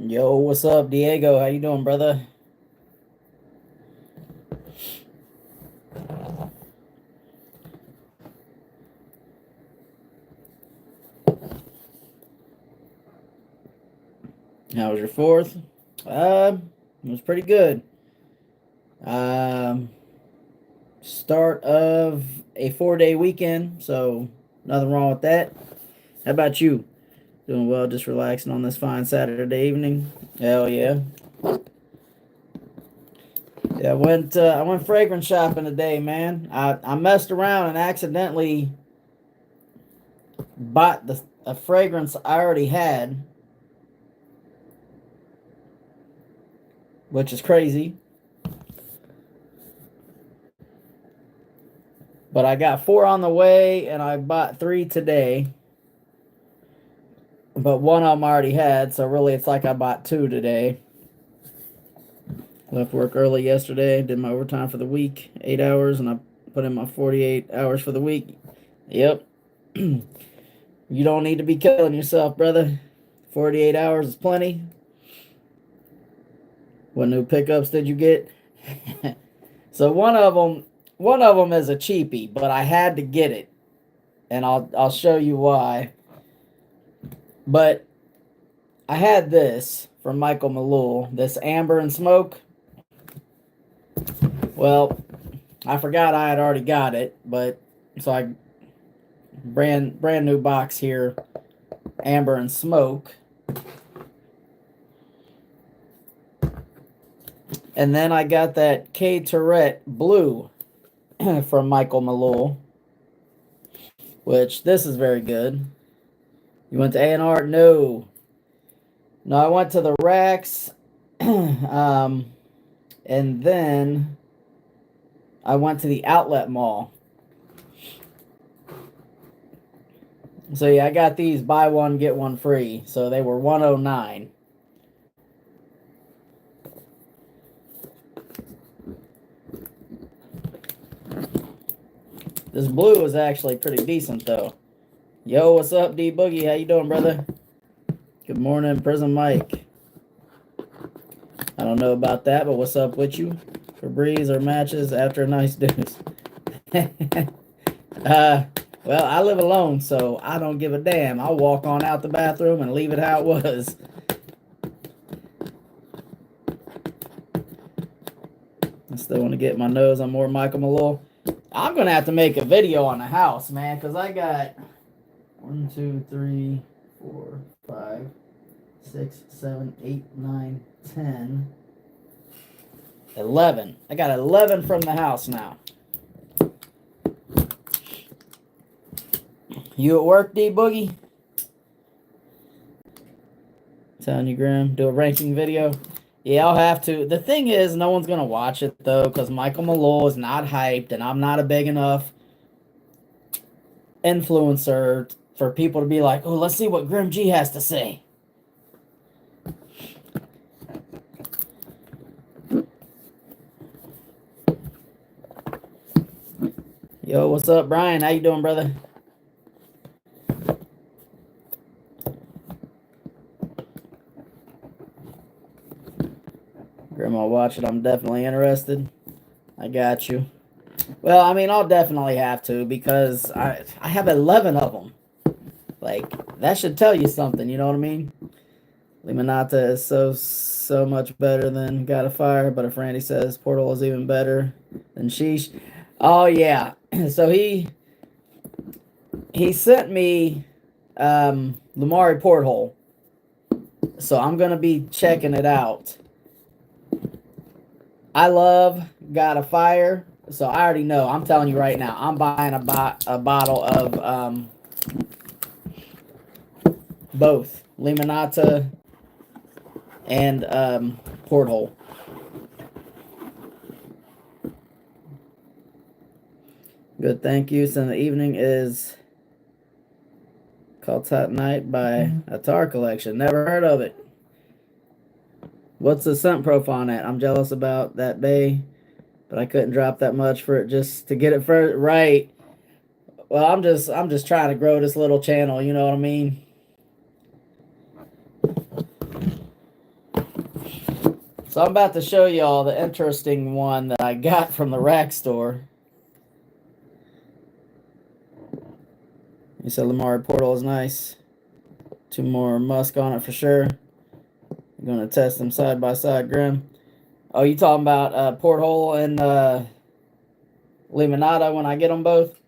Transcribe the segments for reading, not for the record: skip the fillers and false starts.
Yo, what's up, Diego? How you doing, brother? How was your fourth? It was pretty good. Um, Start of a 4-day weekend, so nothing wrong with that. How about you? Doing well, just relaxing on this fine Saturday evening. Hell yeah. Yeah, I went fragrance shopping today, man. I messed around and accidentally bought a fragrance I already had, which is crazy. But I got four on the way, and I bought three today. But one of them I already had, so really it's like I bought two today. Left work early yesterday, did my overtime for the week, 8 hours, and I put in my 48 hours for the week. Yep. You don't need to be killing yourself, brother. 48 hours is plenty. What new pickups did you get? So one of them is a cheapie, but I had to get it, and I'll show you why. But I had this from Michael Malul, this Amber and Smoke. Well, I forgot I had already got it, but so I brand new box here, Amber and Smoke. And then I got that K Tourette Blue from Michael Malul, which this is very good. You went to A&R? No. No, I went to the Racks, and then I went to the Outlet Mall. So yeah, I got these buy one get one free. So they were 109. This blue is actually pretty decent though. Yo, what's up, D Boogie? How you doing, brother? Good morning, Prison Mike. I don't know about that, but what's up with you? Febreze or matches after a nice deuce? Well, I live alone, so I don't give a damn. I'll walk on out the bathroom and leave it how it was. I still want to get my nose on more Michael Malone. I'm going to have to make a video on the house, man, because I got 1, 2, 3, 4, 5, 6, 7, 8, 9, 10, 11. I got 11 from the house now. You at work, D Boogie? Telling you, Grim, do a ranking video. Yeah, I'll have to. The thing is, no one's going to watch it, though, because Michael Malone is not hyped, and I'm not a big enough influencer for people to be like, oh, let's see what Grim G has to say. Yo, what's up, Brian? How you doing, brother? Grandma, watch it. I'm definitely interested. I got you. Well, I mean, I'll definitely have to because I have 11 of them. Like, that should tell you something, you know what I mean? Limonata is so much better than Got a Fire, but if Randy says Portal is even better than Sheesh. Oh, yeah. So he sent me Lamari Porthole. So I'm going to be checking it out. I love Got a Fire, so I already know. I'm telling you right now, I'm buying a bottle of both Limonata and Porthole. Good, thank you. So the evening is called Top Night by Attar Collection. Never heard of it. What's the scent profile on that? I'm jealous about that bay, but I couldn't drop that much for it just to get it first. Right. Well, I'm just trying to grow this little channel, you know what I mean? So I'm about to show y'all the interesting one that I got from the rack store. You said Lamar Portal is nice. 2 more Musk on it for sure. I'm gonna test them side by side, Grim. Oh, you talking about Porthole and Limonada when I get them both?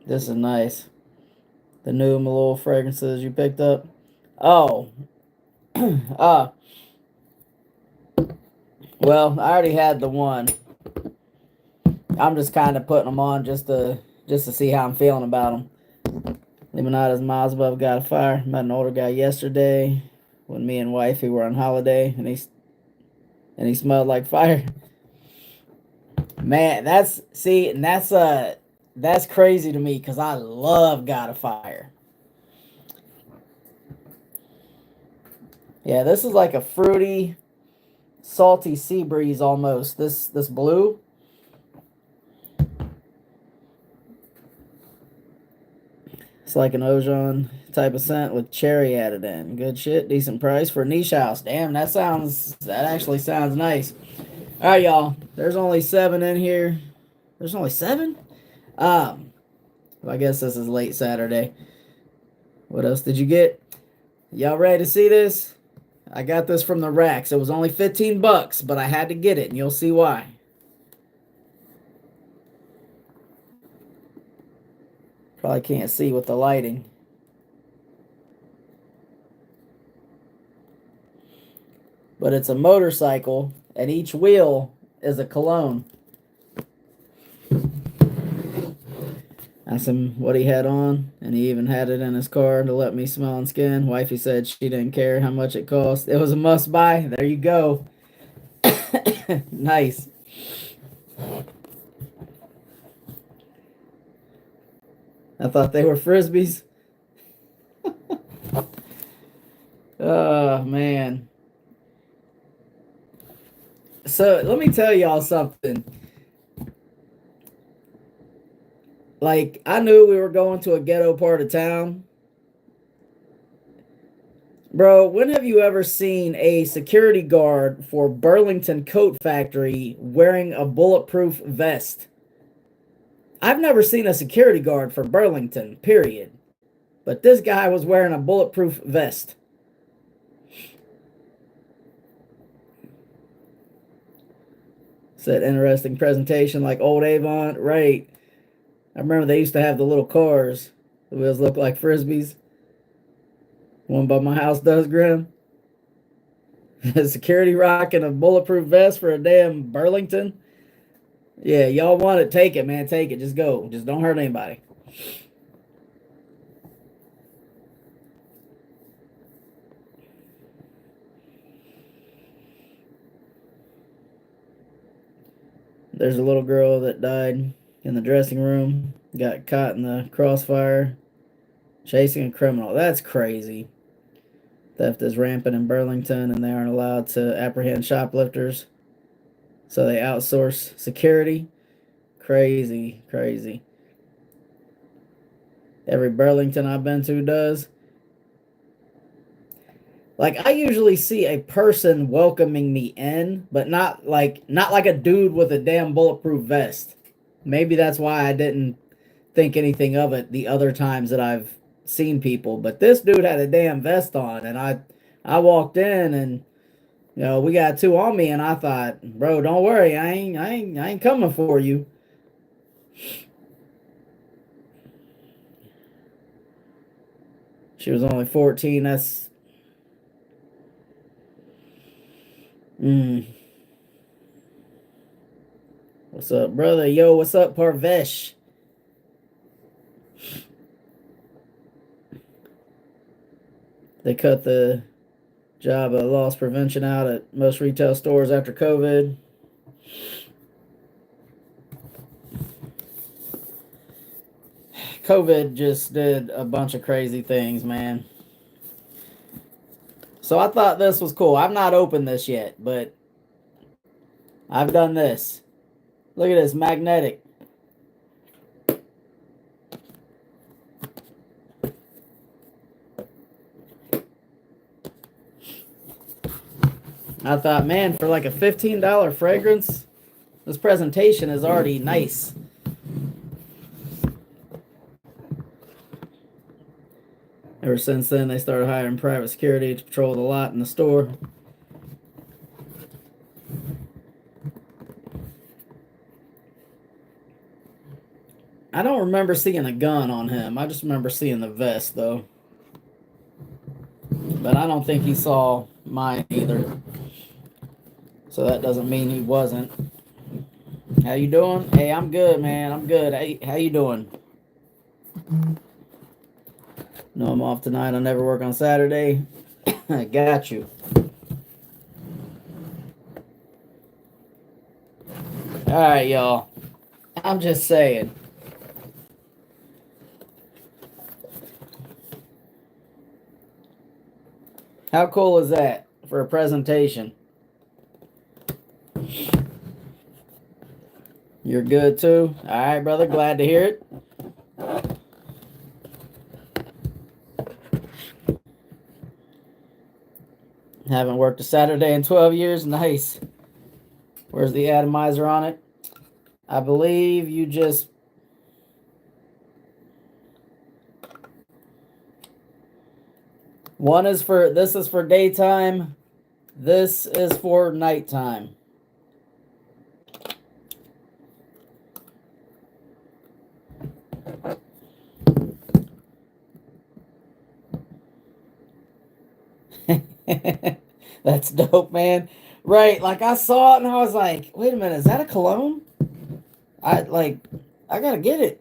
This is nice. The new little fragrances you picked up. Oh, well, I already had the one. I'm just kind of putting them on just to see how I'm feeling about them. Limonada's miles above got a fire. Met an older guy yesterday when me and wifey were on holiday, and he smelled like fire. Man, that's crazy to me because I love God of Fire. Yeah, this is like a fruity, salty sea breeze almost. This blue. It's like an Ojon type of scent with cherry added in. Good shit, decent price for a niche house. Damn, that actually sounds nice. All right, y'all. There's only 7 in here. There's only 7. I guess this is late Saturday. What else did you get? Y'all ready to see this? I got this from the racks. It was only $15, but I had to get it, and you'll see why. Probably can't see with the lighting. But it's a motorcycle, and each wheel is a cologne. Asked him what he had on, and he even had it in his car to let me smell and skin. Wifey said she didn't care how much it cost. It was a must buy. There you go. Nice. I thought they were Frisbees. Oh, man. So let me tell y'all something. Like, I knew we were going to a ghetto part of town. Bro, when have you ever seen a security guard for Burlington Coat Factory wearing a bulletproof vest? I've never seen a security guard for Burlington, period. But this guy was wearing a bulletproof vest. Said interesting presentation like old Avon. Right. I remember they used to have the little cars. The wheels look like Frisbees. One by my house does, Grim. Security rocking a bulletproof vest for a damn Burlington. Yeah, y'all want it, take it, man. Take it. Just go. Just don't hurt anybody. There's a little girl that died in the dressing room, got caught in the crossfire, chasing a criminal. That's crazy. Theft is rampant in Burlington, and they aren't allowed to apprehend shoplifters. So they outsource security. Crazy, crazy. Every Burlington I've been to does. Like, I usually see a person welcoming me in, but not like a dude with a damn bulletproof vest. Maybe that's why I didn't think anything of it the other times that I've seen people. But this dude had a damn vest on, and I walked in, and we got 2 on me, and I thought, bro, don't worry, I ain't coming for you. She was only 14. That's What's up, brother? Yo, what's up, Parvesh? They cut the job of loss prevention out at most retail stores after COVID. COVID just did a bunch of crazy things, man. So I thought this was cool. I've not opened this yet, but I've done this. Look at this, magnetic. I thought, man, for like a $15 fragrance, this presentation is already nice. Ever since then, they started hiring private security to patrol the lot in the store. I don't remember seeing a gun on him. I just remember seeing the vest, though. But I don't think he saw mine either. So that doesn't mean he wasn't. How you doing? Hey, I'm good, man. I'm good. Hey, how you doing? No, I'm off tonight. I never work on Saturday. I got you. All right, y'all. I'm just saying. How cool is that for a presentation? You're good too? All right, brother. Glad to hear it. Haven't worked a Saturday in 12 years. Nice. Where's the atomizer on it? I believe you just... One is for... This is for daytime. This is for nighttime. That's dope, man. Right, like I saw it and I was like, wait a minute, is that a cologne? I gotta get it.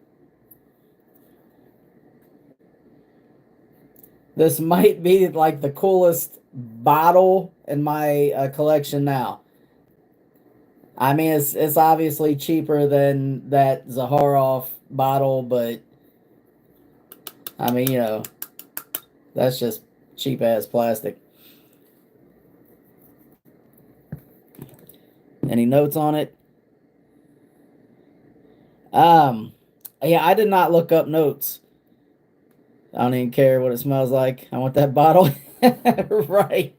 This might be like the coolest bottle in my collection now. I mean, it's obviously cheaper than that Zaharoff bottle, but I mean, you know, that's just cheap ass plastic. Any notes on it? Yeah, I did not look up notes. I don't even care what it smells like. I want that bottle. Right.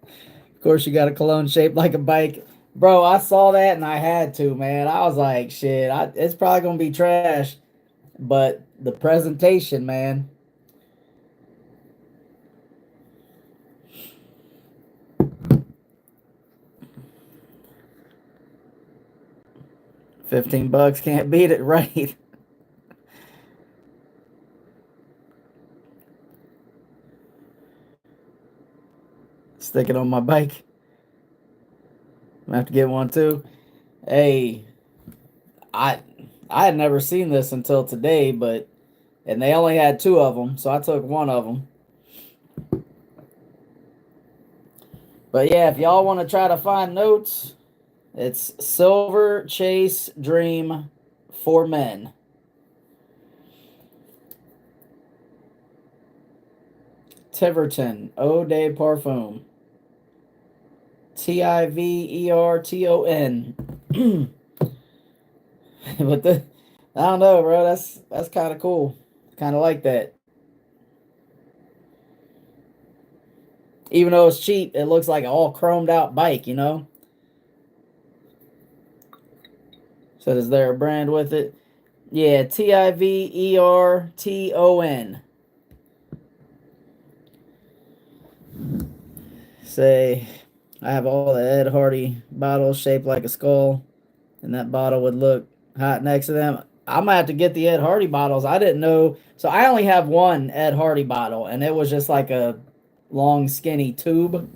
Of course, you got a cologne shaped like a bike. Bro, I saw that and I had to, man. I was like, shit, it's probably going to be trash. But the presentation, man. $15 can't beat it, right? Stick it on my bike. I'm gonna have to get one too. Hey, I I had never seen this until today, and they only had two of them, so I took one of them. But yeah, if y'all want to try to find notes, it's Silver Chase Dream for Men. Tiverton Eau de Parfum. Tiverton. But I don't know, bro. That's kind of cool. Kind of like that. Even though it's cheap, it looks like an all chromed out bike, you know? So is there a brand with it? Yeah, Tiverton. Say, I have all the Ed Hardy bottles shaped like a skull, and that bottle would look hot next to them. I'm gonna have to get the Ed Hardy bottles. I didn't know. So I only have one Ed Hardy bottle, and it was just like a long, skinny tube.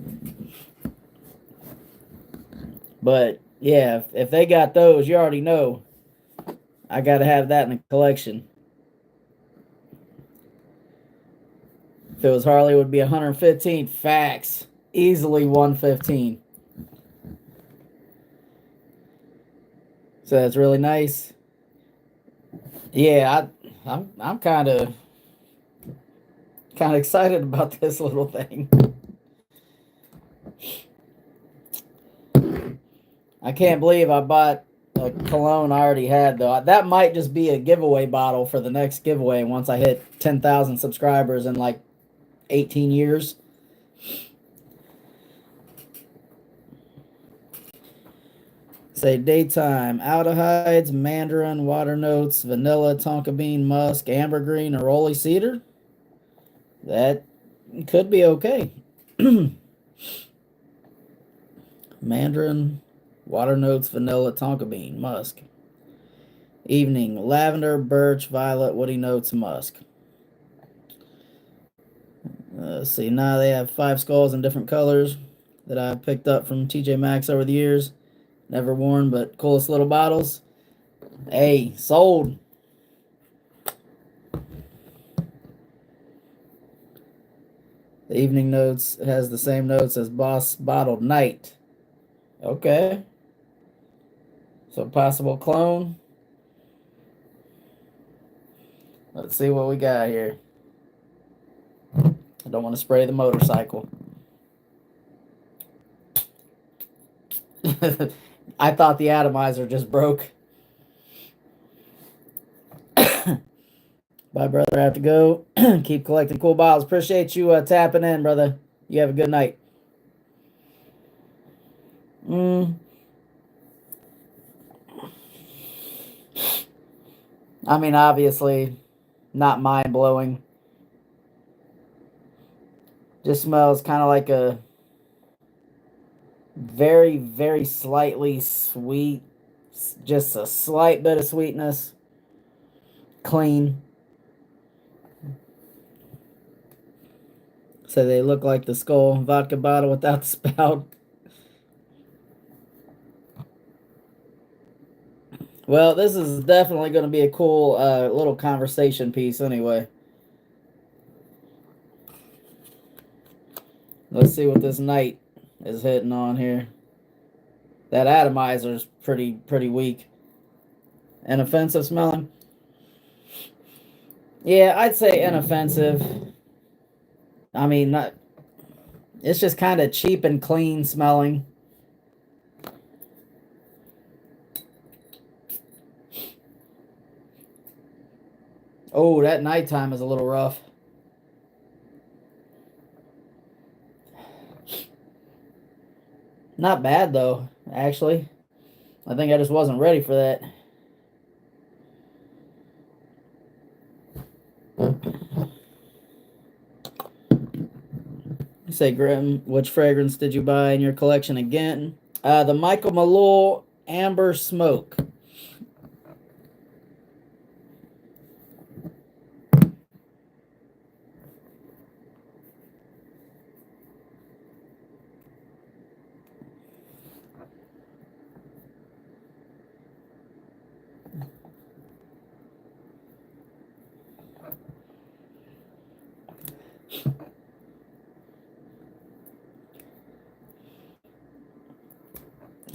But yeah, if they got those, you already know. I got to have that in the collection. If it was Harley, it would be 115. Facts. Easily 115. So that's really nice. Yeah, I'm kind of excited about this little thing. I can't believe I bought cologne I already had, though. That might just be a giveaway bottle for the next giveaway once I hit 10,000 subscribers in like 18 years. Say daytime, aldehydes, mandarin, water notes, vanilla, tonka bean, musk, ambergris, neroli cedar. That could be okay. Mandarin, water notes, vanilla, tonka bean, musk. Evening, lavender, birch, violet, woody notes, musk. Let's see, now they have 5 skulls in different colors that I picked up from TJ Maxx over the years. Never worn, but coolest little bottles. Hey, sold. The evening notes has the same notes as Boss Bottled Night. Okay. So possible clone. Let's see what we got here. I don't want to spray the motorcycle. I thought the atomizer just broke. Bye, brother. I have to go. Keep collecting cool bottles. Appreciate you tapping in, brother. You have a good night. I mean, obviously, not mind blowing. Just smells kind of like a very, very slightly sweet, just a slight bit of sweetness. Clean. So they look like the skull vodka bottle without the spout. Well, this is definitely going to be a cool little conversation piece anyway. Let's see what this night is hitting on here. That atomizer is pretty weak. Inoffensive smelling? Yeah, I'd say inoffensive. I mean, not. It's just kind of cheap and clean smelling. Oh, that nighttime is a little rough. Not bad, though, actually. I think I just wasn't ready for that. You say, Grim, which fragrance did you buy in your collection again? The Michael Malloy Amber Smoke.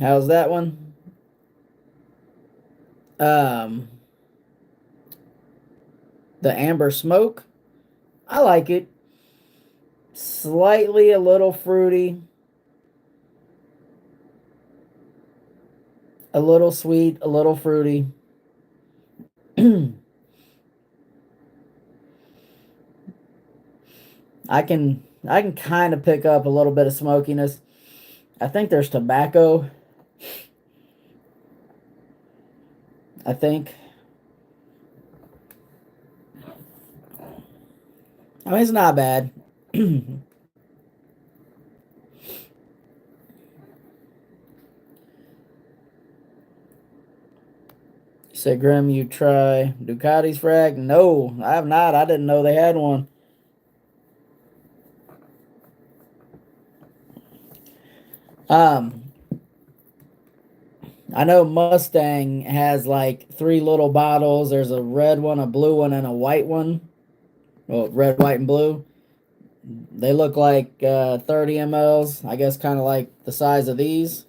How's that one? The Amber Smoke. I like it. Slightly a little fruity. A little sweet, a little fruity. I can kind of pick up a little bit of smokiness. I think there's tobacco. I think. I mean, it's not bad. Say, Grim, you try Ducati's frag? No, I have not. I didn't know they had one. I know Mustang has like 3 little bottles. There's a red one, a blue one, and a white one. Well, red, white, and blue. They look like 30 mLs. I guess kind of like the size of these.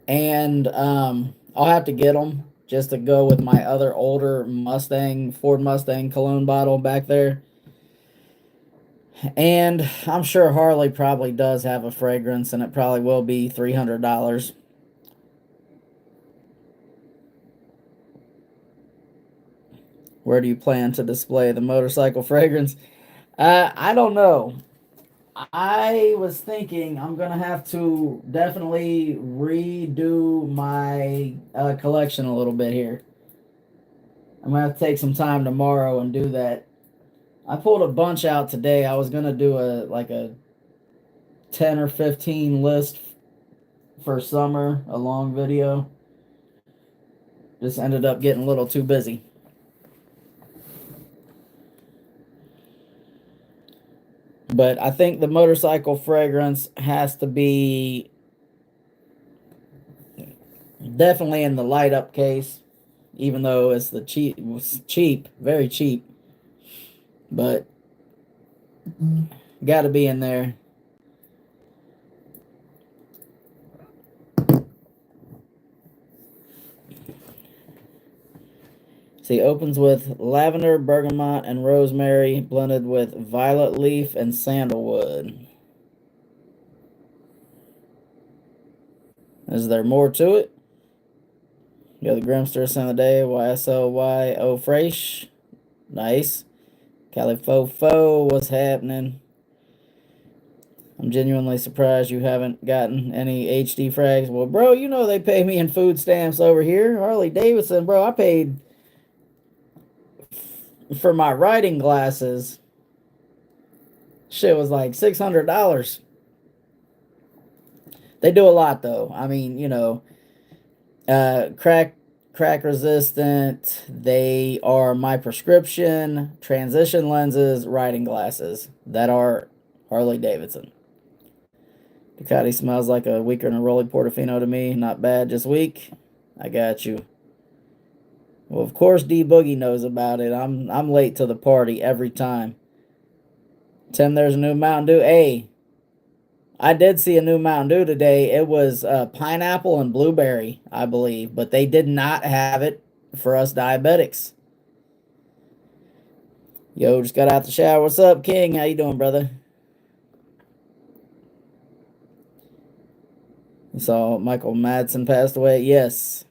And I'll have to get them just to go with my other older Ford Mustang cologne bottle back there. And I'm sure Harley probably does have a fragrance, and it probably will be $300. Where do you plan to display the motorcycle fragrance? I don't know. I was thinking I'm gonna have to definitely redo my collection a little bit here. I'm gonna have to take some time tomorrow and do that. I pulled a bunch out today. I was gonna do a 10 or 15 list for summer, a long video. Just ended up getting a little too busy. But I think the motorcycle fragrance has to be definitely in the light up case, even though it's cheap, very cheap. But got to be in there. See, opens with lavender, bergamot, and rosemary, blended with violet leaf and sandalwood. Is there more to it? You got the Grimster Sun of the Day, YSLYO Fresh. Nice. Califofo, what's happening? I'm genuinely surprised you haven't gotten any HD frags. Well, bro, you know they pay me in food stamps over here. Harley Davidson, bro, I paid for my writing glasses. Shit was like $600. They do a lot though. I mean, crack resistant. They are my prescription transition lenses, writing glasses that are Harley Davidson. Ducati smells like a weaker Neroli Portofino to me. Not bad, just weak. I got you. Well, of course, D Boogie knows about it. I'm late to the party every time. Tim, there's a new Mountain Dew. Hey, I did see a new Mountain Dew today. It was pineapple and blueberry, I believe, but they did not have it for us diabetics. Yo, just got out the shower. What's up, King? How you doing, brother? You saw Michael Madsen passed away? Yes.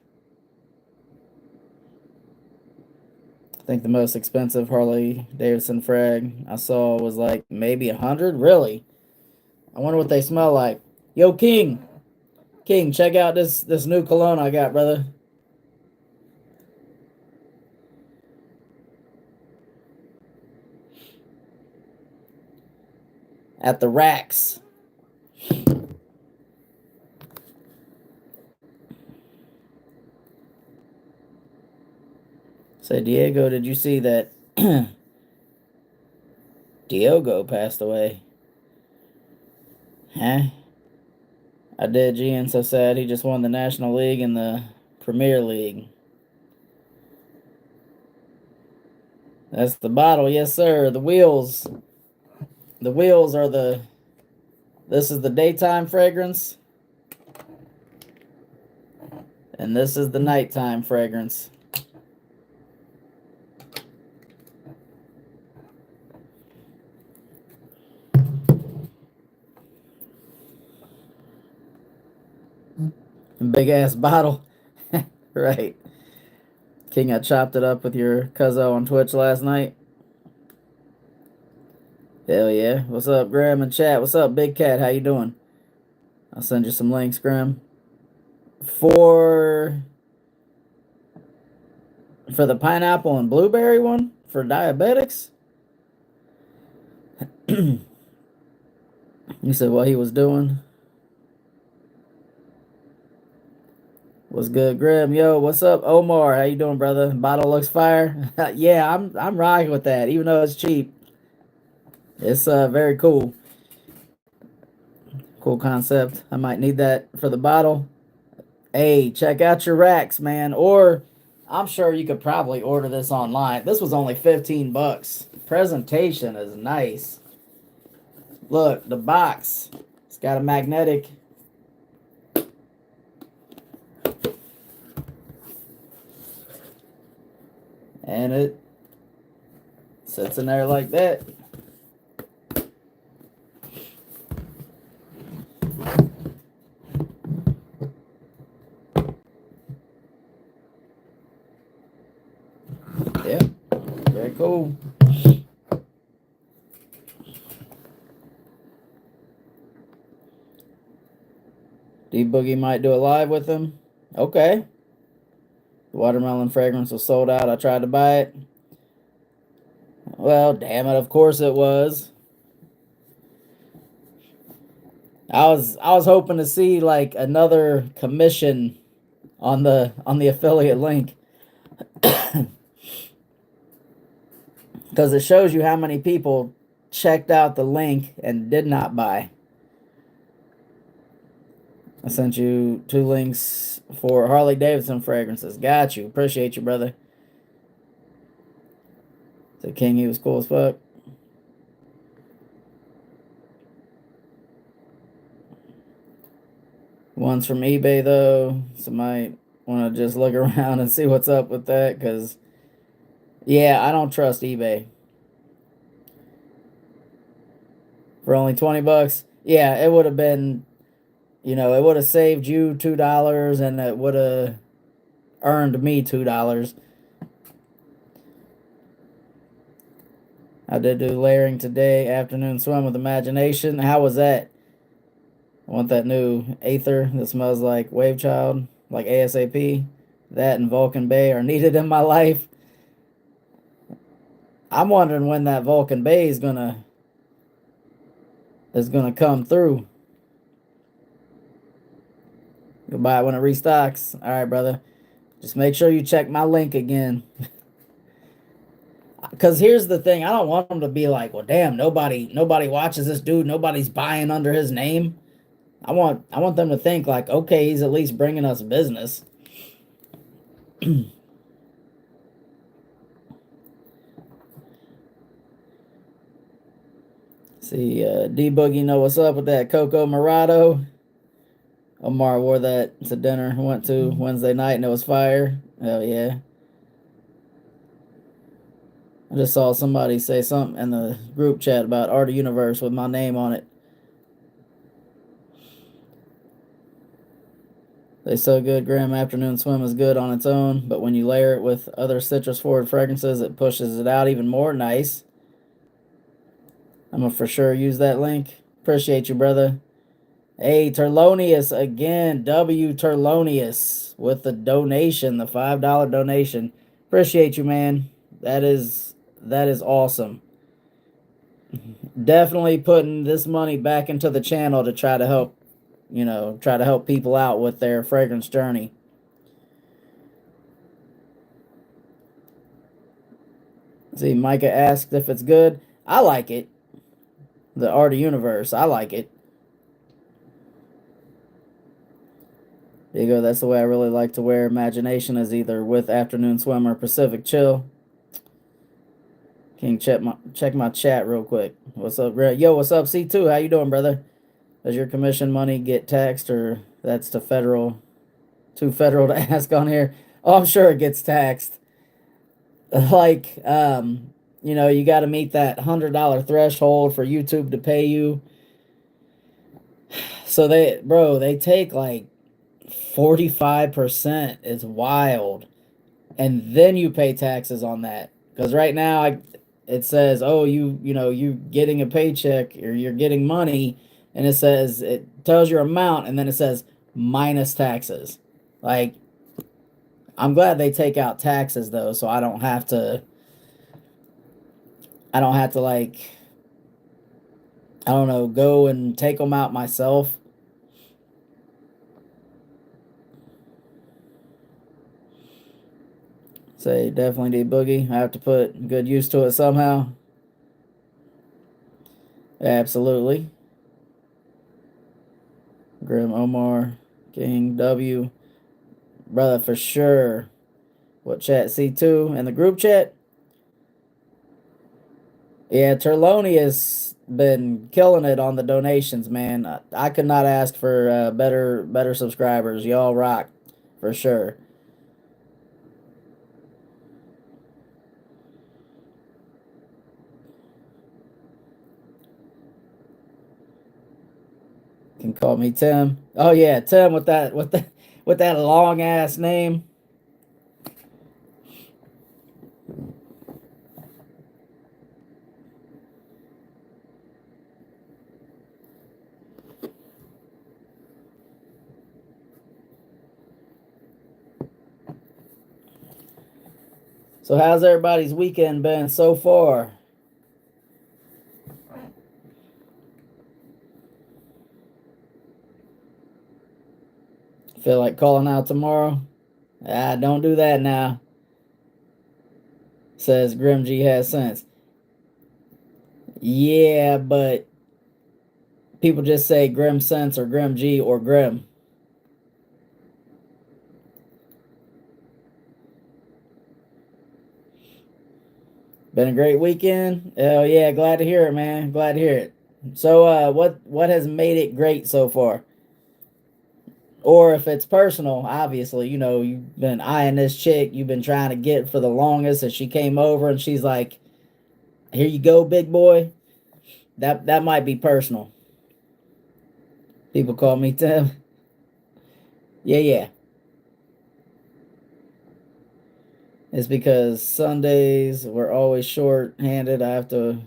I think the most expensive Harley Davidson frag I saw was like maybe 100. Really? I wonder what they smell like. Yo, King, check out this new cologne I got, brother. At the racks. Say, Diego, did you see that Diogo passed away? Huh? I did, Gian. So sad. He just won the National League and the Premier League. That's the bottle. Yes, sir. The wheels. The wheels are the... This is the daytime fragrance. And this is the nighttime fragrance. Big ass bottle. Right. King, I chopped it up with your cuzzo on Twitch last night. Hell yeah. What's up, Graham and chat? What's up, Big Cat? How you doing? I'll send you some links, Graham. For the pineapple and blueberry one? For diabetics? You said what he was doing? What's good, Grim? Yo, what's up, Omar? How you doing, brother? Bottle looks fire. Yeah, I'm rocking with that, even though it's cheap. It's very cool. Cool concept. I might need that for the bottle. Hey, check out your racks, man. Or I'm sure you could probably order this online. This was only 15 bucks. Presentation is nice. Look, the box. It's got a magnetic. And it sits in there like that. Cool. D Boogie might do a live with him. Okay. The watermelon fragrance was sold out. I tried to buy it. Well, damn it, of course it was. I was hoping to see like another commission on the affiliate link. Because it shows you how many people checked out the link and did not buy. I sent you 2 links for Harley Davidson fragrances. Got you. Appreciate you, brother. The King, he was cool as fuck. One's from eBay, though. So might want to just look around and see what's up with that. Because, yeah, I don't trust eBay. For only 20 bucks. Yeah, it would have been, it would have saved you $2 and it would have earned me $2. I did do layering today, afternoon swim with imagination. How was that? I want that new Aether that smells like Wave Child, like ASAP. That and Vulcan Bay are needed in my life. I'm wondering when that Vulcan Bay is gonna come through. You'll buy it when it restocks. All right, brother. Just make sure you check my link again. Because here's the thing, I don't want them to be like, well, damn, nobody watches this dude, nobody's buying under his name. I want them to think like, okay, he's at least bringing us business. See, D Boogie know what's up with that Coco Morado. Omar wore that to dinner I went to Wednesday night and it was fire. Hell yeah. I just saw somebody say something in the group chat about Art of Universe with my name on it. They so good. Graham Afternoon Swim is good on its own, but when you layer it with other citrus forward fragrances, it pushes it out even more. Nice. I'm gonna for sure use that link. Appreciate you, brother. Hey, Terlonius again. W Terlonius with the donation, the $5 donation. Appreciate you, man. That is awesome. Definitely putting this money back into the channel to try to help, people out with their fragrance journey. See, Micah asked if it's good. I like it. The Art of Universe, I like it. There you go. That's the way I really like to wear Imagination, is either with Afternoon Swim or Pacific Chill. King, check my chat real quick. What's up, yo? What's up, C2? How you doing, brother? Does your commission money get taxed, or that's too federal to ask on here? Oh, I'm sure it gets taxed. Like, you got to meet that $100 threshold for YouTube to pay you. So they take like 45%. It's wild. And then you pay taxes on that. Because right now it says, oh, you getting a paycheck or you're getting money, and it tells your amount, and then it says minus taxes. Like, I'm glad they take out taxes though, so I don't have to like, I don't know, go and take them out myself. Say definitely D Boogie. I have to put good use to it somehow. Absolutely. Grim Omar, King W, brother, for sure. What chat? C2 and the group chat. Yeah, Terlonius been killing it on the donations, man. I could not ask for better subscribers. Y'all rock, for sure. Can call me Tim. Oh yeah, Tim with that long ass name. So how's everybody's weekend been so far? Feel like calling out tomorrow? Ah, don't do that now. Says Grim G has sense. Yeah, but people just say Grim Sense or Grim G or Grim. Been a great weekend. Oh yeah, glad to hear it, man. Glad to hear it. So what has made it great so far? Or if it's personal, obviously, you've been eyeing this chick you've been trying to get for the longest, and she came over and she's like, "Here you go, big boy." That might be personal. People call me Tim. Yeah, yeah. It's because Sundays we're always short-handed. I have to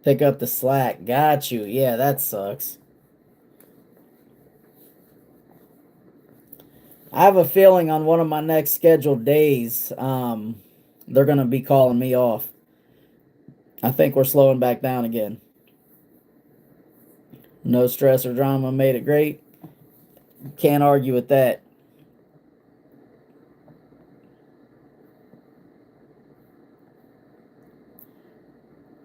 pick up the slack. Got you. Yeah, that sucks. I have a feeling on one of my next scheduled days, they're gonna be calling me off. I think we're slowing back down again. No stress or drama made it great. Can't argue with that.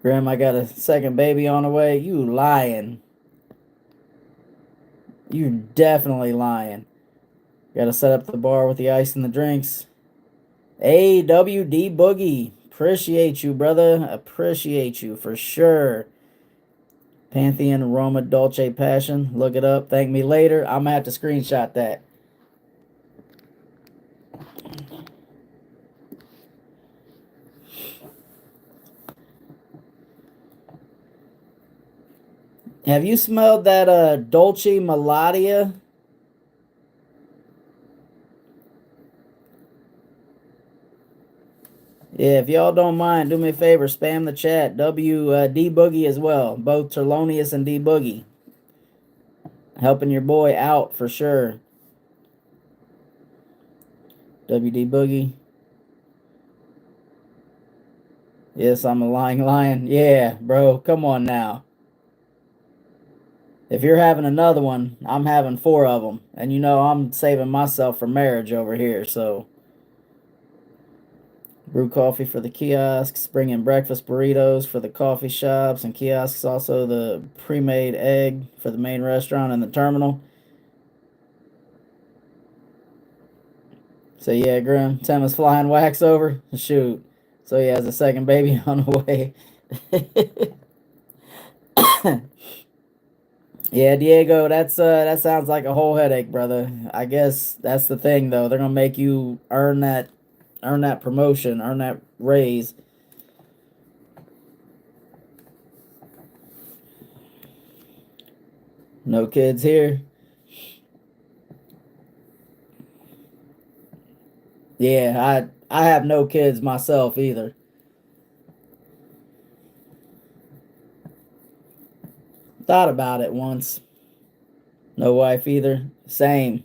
Grim, I got a second baby on the way. You lying. You definitely lying. Gotta set up the bar with the ice and the drinks. AWD Boogie. Appreciate you, brother. Appreciate you for sure. Pantheon Roma Dolce Passion. Look it up. Thank me later. I'm gonna have to screenshot that. Have you smelled that Dolce Maladia? Yeah, if y'all don't mind, do me a favor, spam the chat. D Boogie as well. Both Terlonius and D Boogie. Helping your boy out for sure. WD Boogie. Yes, I'm a lying lion. Yeah, bro, come on now. If you're having another one, I'm having 4 of them. And I'm saving myself for marriage over here, so. Brew coffee for the kiosks, bring in breakfast burritos for the coffee shops and kiosks, also the pre-made egg for the main restaurant and the terminal. So yeah, Grim, Tim is flying wax over. Shoot. So he has a second baby on the way. Yeah, Diego, that sounds like a whole headache, brother. I guess that's the thing though. They're gonna make you earn that promotion, earn that raise. No kids here. Yeah, I have no kids myself either. Thought about it once. No wife either. Same.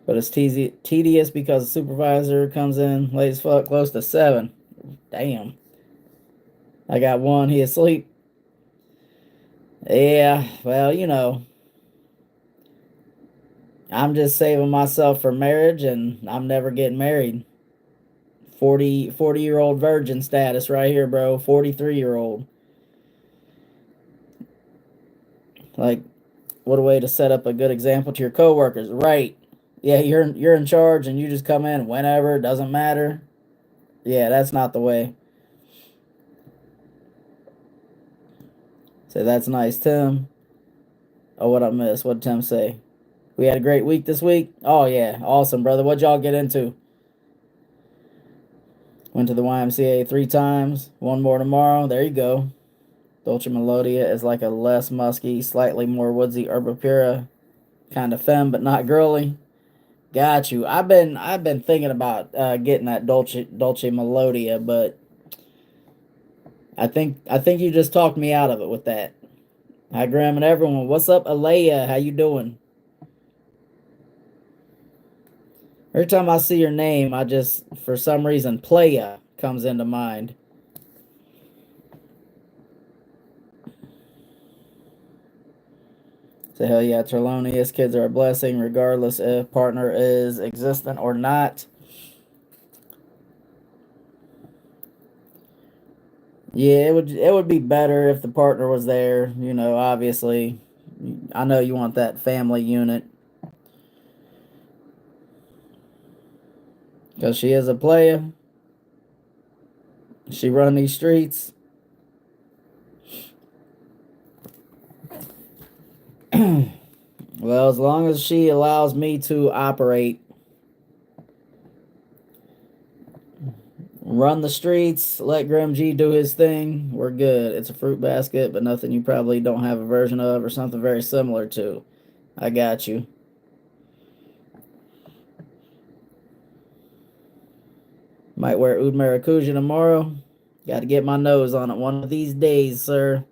But it's tedious because the supervisor comes in late as fuck, close to 7. Damn. I got one. He asleep. Yeah, well, I'm just saving myself for marriage, and I'm never getting married. 40-year-old virgin status right here, bro. 43-year-old. Like, what a way to set up a good example to your coworkers, right? Yeah, you're in charge, and you just come in whenever. Doesn't matter. Yeah, that's not the way. Say that's nice, Tim. Oh, what I missed? What did Tim say? We had a great week this week. Oh yeah, awesome, brother. What'd y'all get into? Went to the YMCA 3 times. One more tomorrow. There you go. Dolce Melodia is like a less musky, slightly more woodsy Herba Pura, kind of femme but not girly. Got you. I've been thinking about getting that Dolce Melodia, but I think you just talked me out of it with that. Hi, Graham and everyone. What's up, Alea? How you doing? Every time I see your name, I just, for some reason, Playa comes into mind. So hell yeah, Trelonious kids are a blessing, regardless if partner is existent or not. Yeah, it would be better if the partner was there. Obviously, I know you want that family unit because she is a player. She run these streets. Well, as long as she allows me to operate, run the streets, let Grim G do his thing, we're good. It's a fruit basket, but nothing you probably don't have a version of or something very similar to. I got you. Might wear Oud Maracuja tomorrow. Got to get my nose on it one of these days, sir.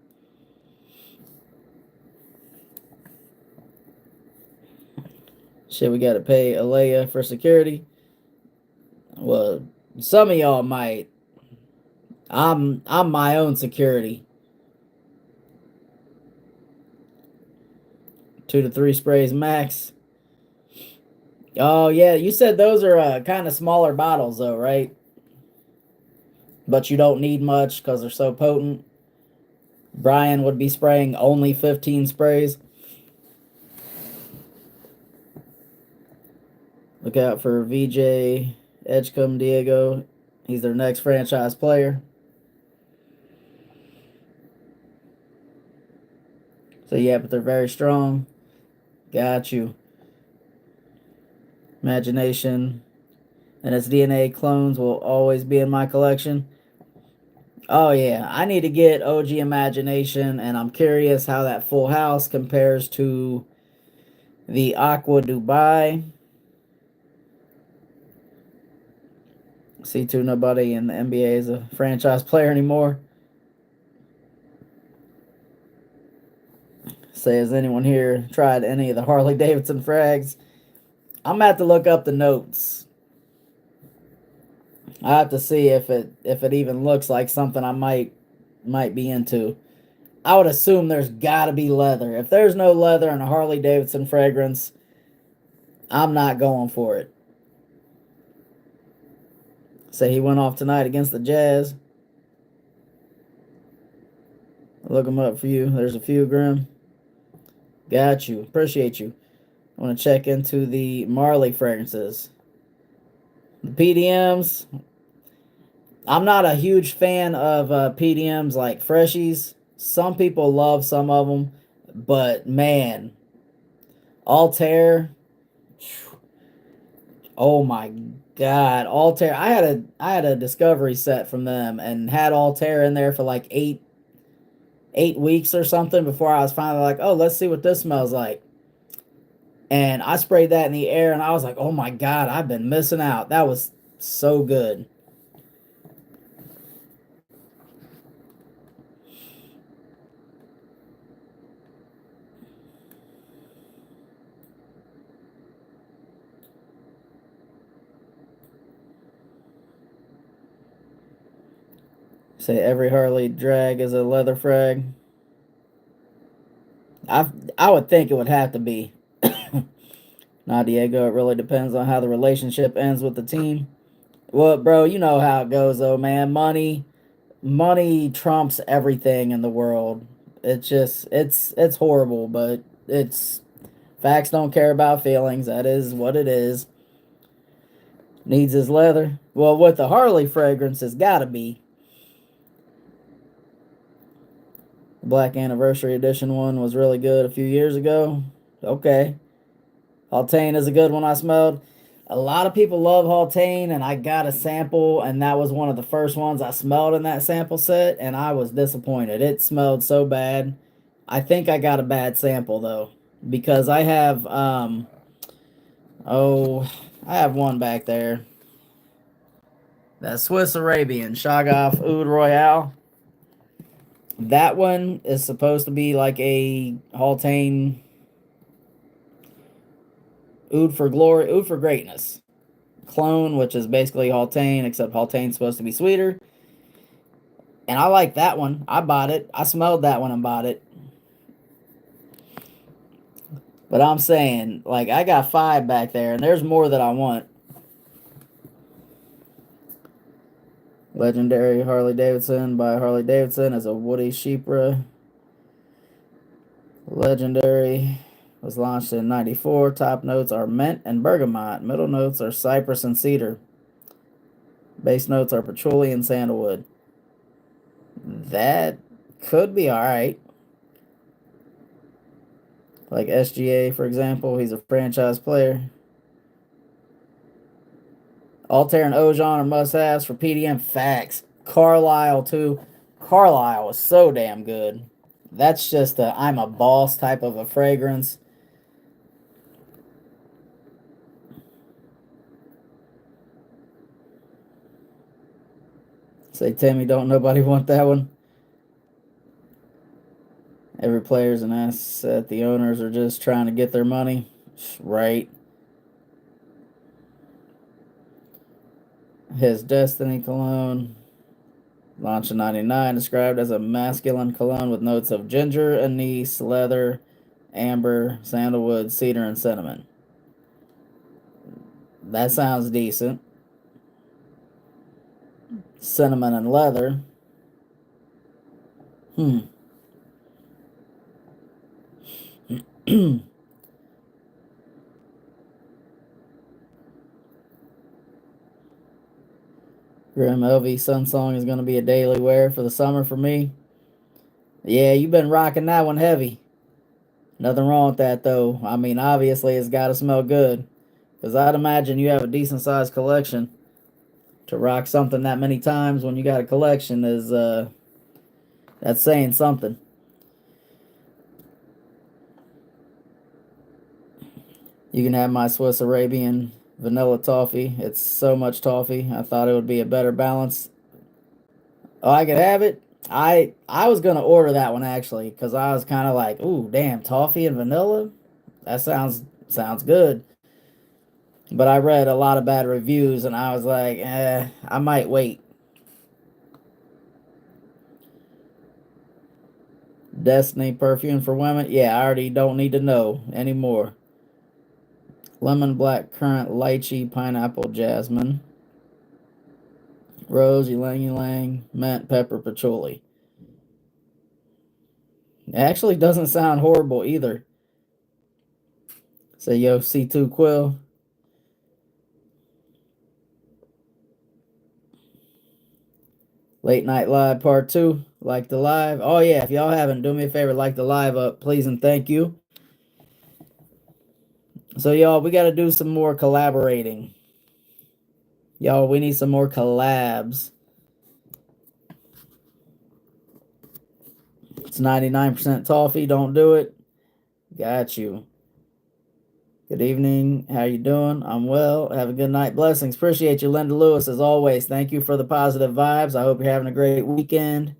Shit, we got to pay Alea for security. Well, some of y'all might. I'm my own security. 2 to 3 sprays max. Oh yeah, you said those are kind of smaller bottles though, right? But you don't need much because they're so potent. Brian would be spraying only 15 sprays. Look out for VJ Edgecombe Diego. He's their next franchise player. So yeah, but they're very strong. Got you. Imagination and its DNA clones will always be in my collection. Oh yeah, I need to get OG Imagination, and I'm curious how that Full House compares to the Aqua Dubai. C2, nobody in the NBA is a franchise player anymore. Say, has anyone here tried any of the Harley Davidson frags? I'm gonna have to look up the notes. I have to see if it even looks like something I might be into. I would assume there's got to be leather. If there's no leather in a Harley Davidson fragrance, I'm not going for it. Say he went off tonight against the Jazz. Look them up for you. There's a few, Grim. Got you. Appreciate you. I want to check into the Marley fragrances. The PDMs. I'm not a huge fan of PDMs like Freshies. Some people love some of them, but man, Altair. Oh my God, Altair! I had a discovery set from them and had Altair in there for like eight weeks or something before I was finally like, oh, let's see what this smells like. And I sprayed that in the air and I was like, oh my God, I've been missing out. That was so good. Say every Harley drag is a leather frag. I would think it would have to be. Nah, Diego, it really depends on how the relationship ends with the team. Well, bro, you know how it goes though, man. Money trumps everything in the world. It's horrible, but it's facts don't care about feelings. That is what it is. Needs his leather. Well, with the Harley fragrance, it's gotta be. The Black Anniversary Edition one was really good a few years ago. Okay. Haltane is a good one I smelled. A lot of people love Haltane, and I got a sample, and that was one of the first ones I smelled in that sample set, and I was disappointed. It smelled so bad. I think I got a bad sample though, because oh, I have one back there. That Swiss Arabian Shaggoff Oud Royale. That one is supposed to be like a Haltane Oud for glory, Oud for greatness. clone, which is basically Haltane, except Haltane's supposed to be sweeter. And I like that one. I bought it. I smelled that one and bought it. But I'm saying, like, I got 5 back there, and there's more that I want. Legendary Harley Davidson by Harley Davidson as a Woody Shepra. Legendary was launched in '94. Top notes are mint and bergamot. Middle notes are cypress and cedar. Base notes are patchouli and sandalwood. That could be alright. Like SGA, for example, he's a franchise player. Altair and Ojon are must-haves for PDM. Facts. Carlisle, too. Carlisle was so damn good. That's just a I'm a boss type of a fragrance. Say, Timmy, don't nobody want that one? Every player's an asset. The owners are just trying to get their money. Right. His Destiny cologne. Launched in '99. Described as a masculine cologne with notes of ginger, anise, leather, amber, sandalwood, cedar, and cinnamon. That sounds decent. Cinnamon and leather. Grim LV Sunsong is going to be a daily wear for the summer for me. Yeah, you've been rocking that one heavy. Nothing wrong with that, though. I mean, obviously, it's got to smell good. Because I'd imagine you have a decent-sized collection. To rock something that many times when you got a collection is, that's saying something. You can have my Swiss Arabian vanilla toffee. It's so much toffee. I thought it would be a better balance. Oh, I could have it. I was gonna order that one actually because I was kind of like, ooh, damn, toffee and vanilla. That sounds good. But I read a lot of bad reviews and I was like, I might wait. Destiny perfume for women. Yeah, I already don't need to know anymore. Lemon black currant lychee pineapple jasmine. Rose ylang ylang mint pepper patchouli. It actually doesn't sound horrible either. Say yo C2 Quill. Late Night Live Part 2. Like the live. Oh, yeah. If y'all haven't, do me a favor. Like the live up, please and thank you. So, y'all, we got to do some more collaborating. Y'all, we need some more collabs. It's 99% toffee. Don't do it. Got you. Good evening. How you doing? I'm well. Have a good night. Blessings. Appreciate you, Linda Lewis, as always. Thank you for the positive vibes. I hope you're having a great weekend.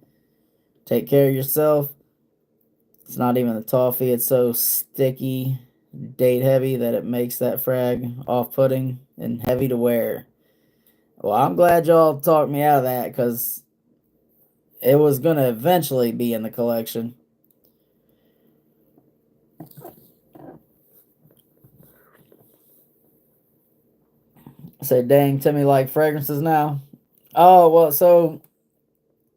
Take care of yourself. It's not even the toffee. It's so sticky, date heavy that it makes that frag off-putting and heavy to wear. Well, I'm glad y'all talked me out of that because it was going to eventually be in the collection. Say, dang, Timmy like fragrances now. Oh, well, so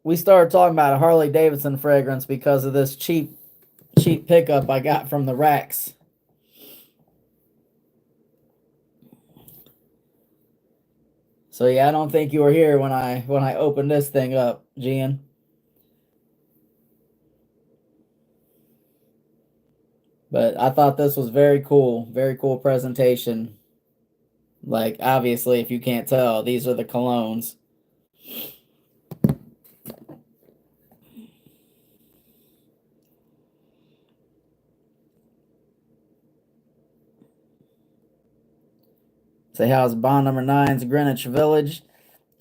we started talking about a Harley Davidson fragrance because of this cheap pickup I got from the racks. So yeah, I don't think you were here when I opened this thing up, Gian. But I thought this was very cool presentation. Like, obviously, if you can't tell, these are the colognes. Say, how's bond number 9's Greenwich Village?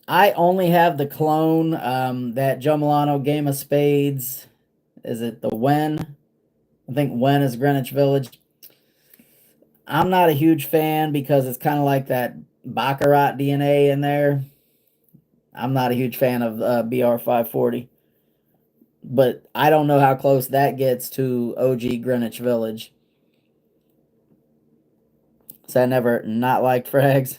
I only have the clone, that Joe Milano Game of Spades. Is it the Wen? I think Wen is Greenwich Village. I'm not a huge fan because it's kind of like that Baccarat DNA in there. I'm not a huge fan of BR540, but I don't know how close that gets to OG Greenwich Village. So I never not liked frags.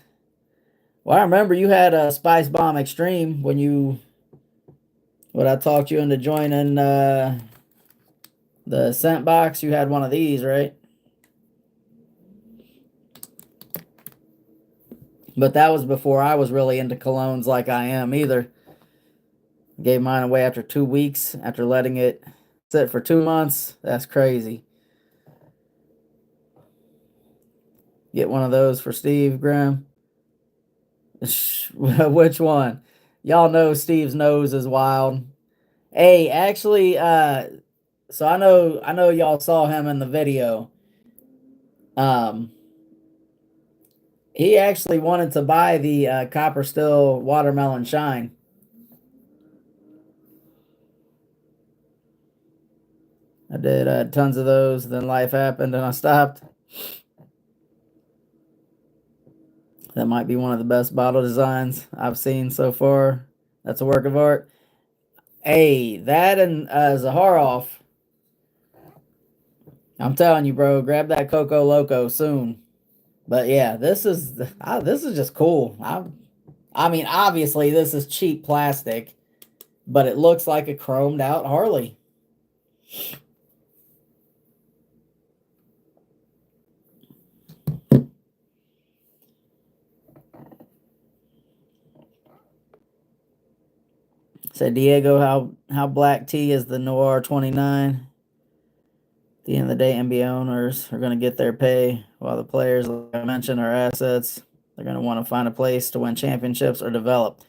Well, I remember you had a Spice Bomb Extreme when I talked you into joining the scent box. You had one of these, right? But that was before I was really into colognes like I am either. Gave mine away after 2 weeks after letting it sit for 2 months. That's crazy. Get one of those for Steve Graham. Which one? Y'all know Steve's nose is wild. Hey, actually, so I know y'all saw him in the video. Um, he actually wanted to buy the Copper Still Watermelon Shine. I did tons of those. Then life happened and I stopped. That might be one of the best bottle designs I've seen so far. That's a work of art. Hey, that and Zaharoff. I'm telling you, bro, grab that Coco Loco soon. But yeah, this is just cool. I mean, obviously this is cheap plastic, but it looks like a chromed out Harley. Said Diego, how black tea is the Noir 29. At the end of the day, NBA owners are going to get their pay, while the players, like I mentioned, are assets. They're going to want to find a place to win championships or develop.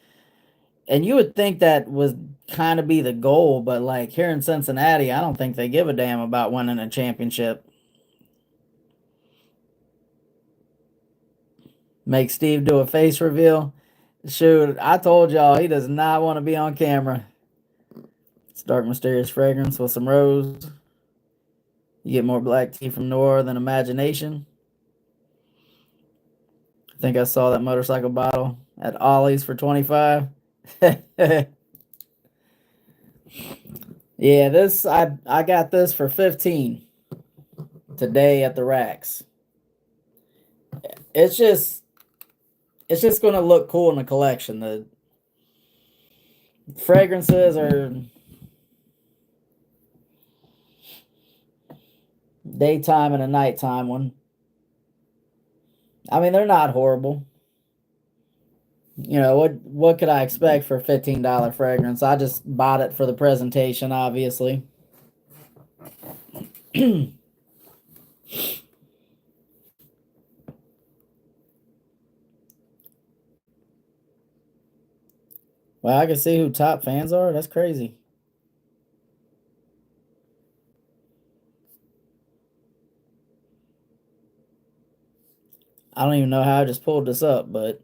And you would think that would kind of be the goal, but like here in Cincinnati, I don't think they give a damn about winning a championship. Make Steve do a face reveal. Shoot, I told y'all he does not want to be on camera. It's dark, mysterious fragrance with some rose. You get more black tea from Noir than imagination. I think I saw that motorcycle bottle at Ollie's for 25. Yeah, this I got this for 15 today at the racks. It's just it's just going to look cool in the collection. The fragrances are daytime and a nighttime one. I mean, they're not horrible. You know, what could I expect for a $15 fragrance? I just bought it for the presentation, obviously. Well, I can see who top fans are. That's crazy. I don't even know how I just pulled this up, but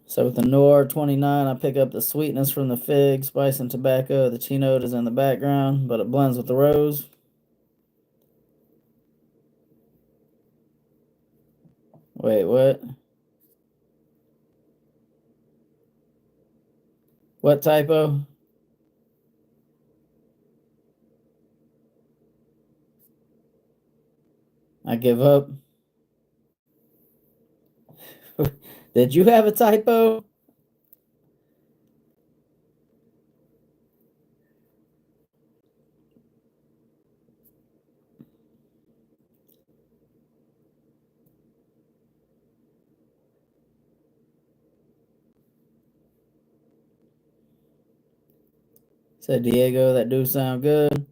so with the Noir 29, I pick up the sweetness from the fig, spice, and tobacco. The tea note is in the background, but it blends with the rose. Wait, what? What typo? I give up. Did you have a typo? Said Diego, that do sound good.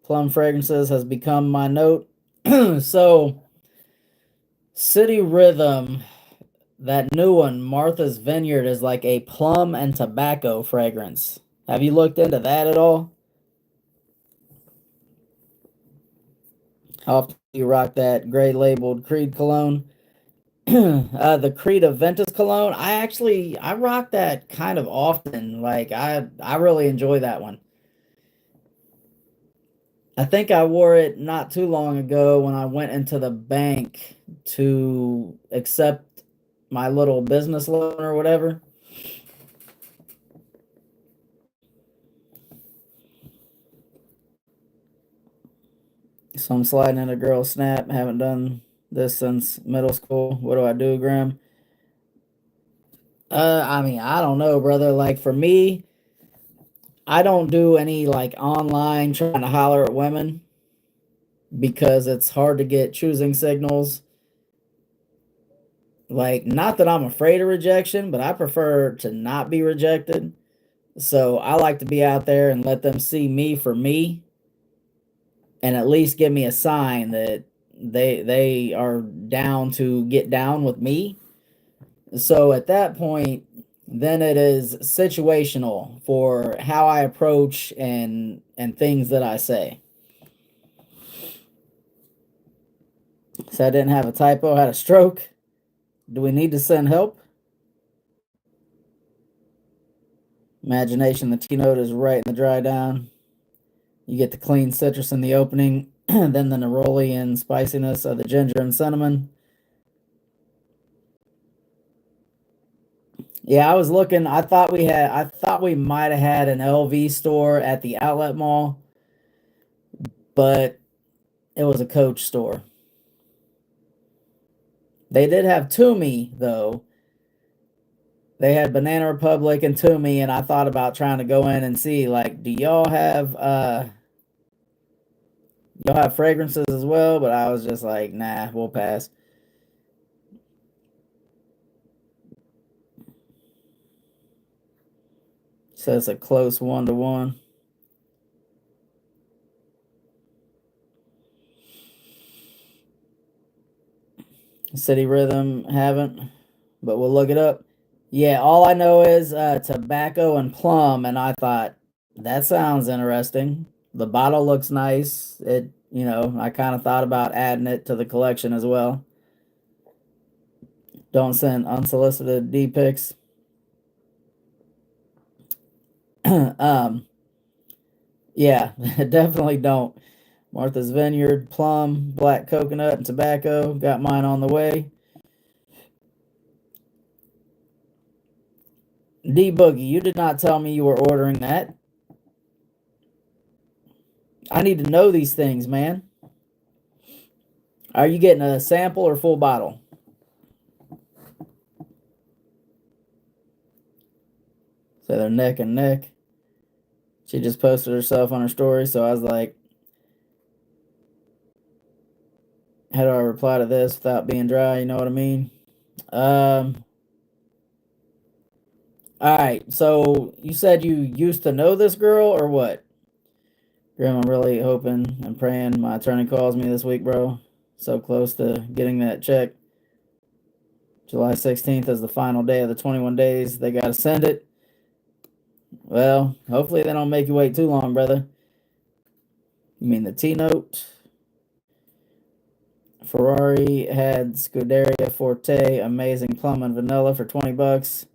Plum fragrances has become my note. So, City Rhythm, that new one, Martha's Vineyard, is like a plum and tobacco fragrance. Have you looked into that at all? How often do you rock that gray labeled Creed cologne? The Creed Aventus cologne. I rock that kind of often. Like I really enjoy that one. I think I wore it not too long ago when I went into the bank to accept my little business loan or whatever. So I'm sliding in a girl snap. Haven't done this since middle school. What do I do, Graham? I mean, I don't know, brother. Like for me, I don't do any like online trying to holler at women because it's hard to get choosing signals. Like, not that I'm afraid of rejection, but I prefer to not be rejected. So I like to be out there and let them see me for me and at least give me a sign that they are down to get down with me. So at that point, then it is situational for how I approach and things that I say. So I didn't have a typo, had a stroke. Do we need to send help? Imagination, the T note is right in the dry down. You get the clean citrus in the opening, then the neroli and spiciness of the ginger and cinnamon. Yeah, I was looking. I thought we might have had an LV store at the outlet mall, but it was a Coach store. They did have Toomey though. They had Banana Republic and Toomey, and I thought about trying to go in and see like, do y'all have fragrances as well? But I was just like, nah, we'll pass. So it's a close 1-to-1. City Rhythm haven't, but we'll look it up. Yeah, all I know is tobacco and plum, and I thought that sounds interesting. The bottle looks nice. I kind of thought about adding it to the collection as well. Don't send unsolicited D pics. um, yeah, definitely don't. Martha's Vineyard, plum, black coconut, and tobacco. Got mine on the way. D Boogie, you did not tell me you were ordering that. I need to know these things, man. Are you getting a sample or full bottle? So they're neck and neck. She just posted herself on her story, so I was like, how do I reply to this without being dry? You know what I mean? Um, all right. So you said you used to know this girl or what? Graham, I'm really hoping and praying my attorney calls me this week, bro. So close to getting that check. July 16th is the final day of the 21 days. They got to send it. Well, hopefully they don't make you wait too long, brother. You mean the T note? Ferrari had Scuderia Forte, amazing plum and vanilla for $20.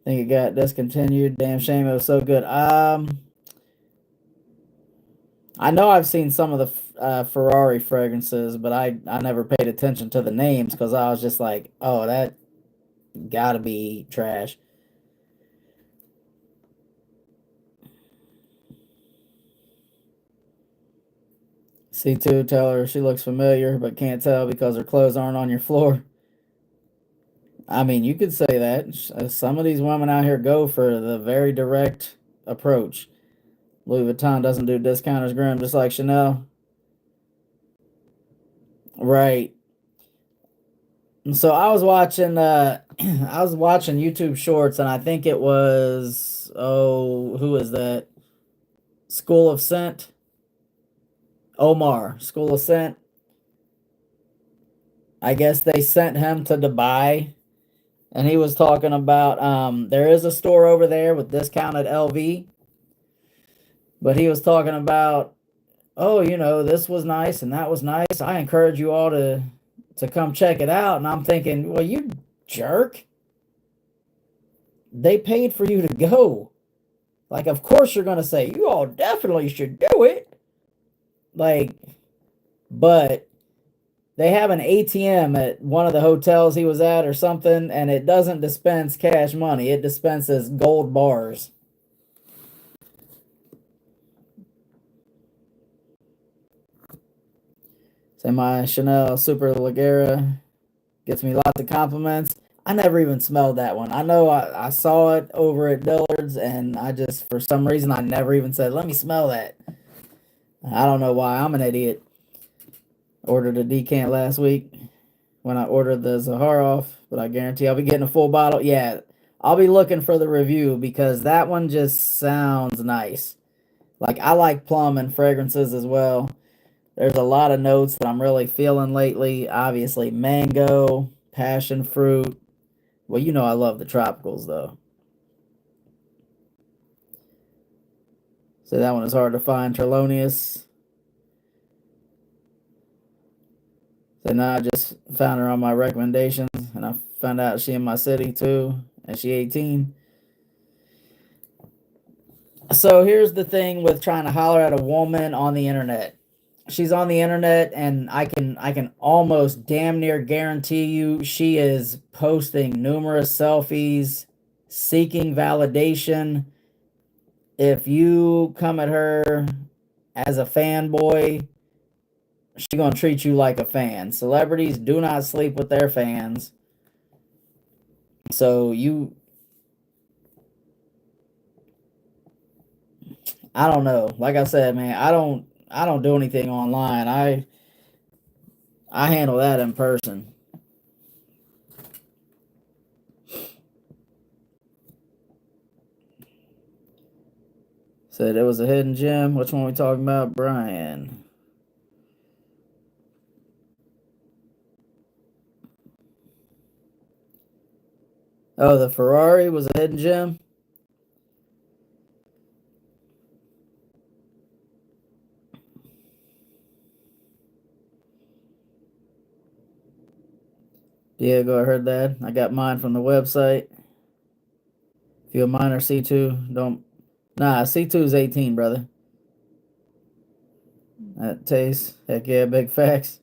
Think it got discontinued. Damn shame, it was so good. I know I've seen some of the Ferrari fragrances, but I never paid attention to the names because I was just like, oh, that gotta be trash. C2, tell her she looks familiar, but can't tell because her clothes aren't on your floor. I mean, you could say that. Some of these women out here go for the very direct approach. Louis Vuitton doesn't do discounters, Graham, just like Chanel. Right. So I was watching I was watching YouTube shorts and I think it was, oh, who is that? School of Scent? Omar, School of Scent. I guess they sent him to Dubai and he was talking about there is a store over there with discounted LV, but he was talking about oh, this was nice and that was nice. I encourage you all to come check it out. And I'm thinking, well, you jerk. They paid for you to go. Like, of course you're gonna say, you all definitely should do it. Like, but they have an ATM at one of the hotels he was at or something, and it doesn't dispense cash money. It dispenses gold bars. Say my Chanel Super Ligera gets me lots of compliments. I never even smelled that one. I know I saw it over at Dillard's, and I just, for some reason, I never even said, let me smell that. I don't know why. I'm an idiot. Ordered a decant last week when I ordered the Zaharoff, but I guarantee I'll be getting a full bottle. Yeah, I'll be looking for the review because that one just sounds nice. Like, I like plum and fragrances as well. There's a lot of notes that I'm really feeling lately. Obviously, mango, passion fruit. Well, I love the tropicals though. So that one is hard to find. Trelonius. So now I just found her on my recommendations, and I found out she in my city too, and she 18. So here's the thing with trying to holler at a woman on the internet. She's on the internet, and I can almost damn near guarantee you she is posting numerous selfies, seeking validation. If you come at her as a fanboy, she gonna treat you like a fan. Celebrities do not sleep with their fans. So I don't know. Like I said, man, I don't do anything online. I handle that in person. Said it was a hidden gem. Which one we talking about, Brian? Oh, the Ferrari was a hidden gem. Diego, I heard that. I got mine from the website. If you a minor C2, don't. Nah, C2 is 18, brother. That tastes. Heck yeah, big facts.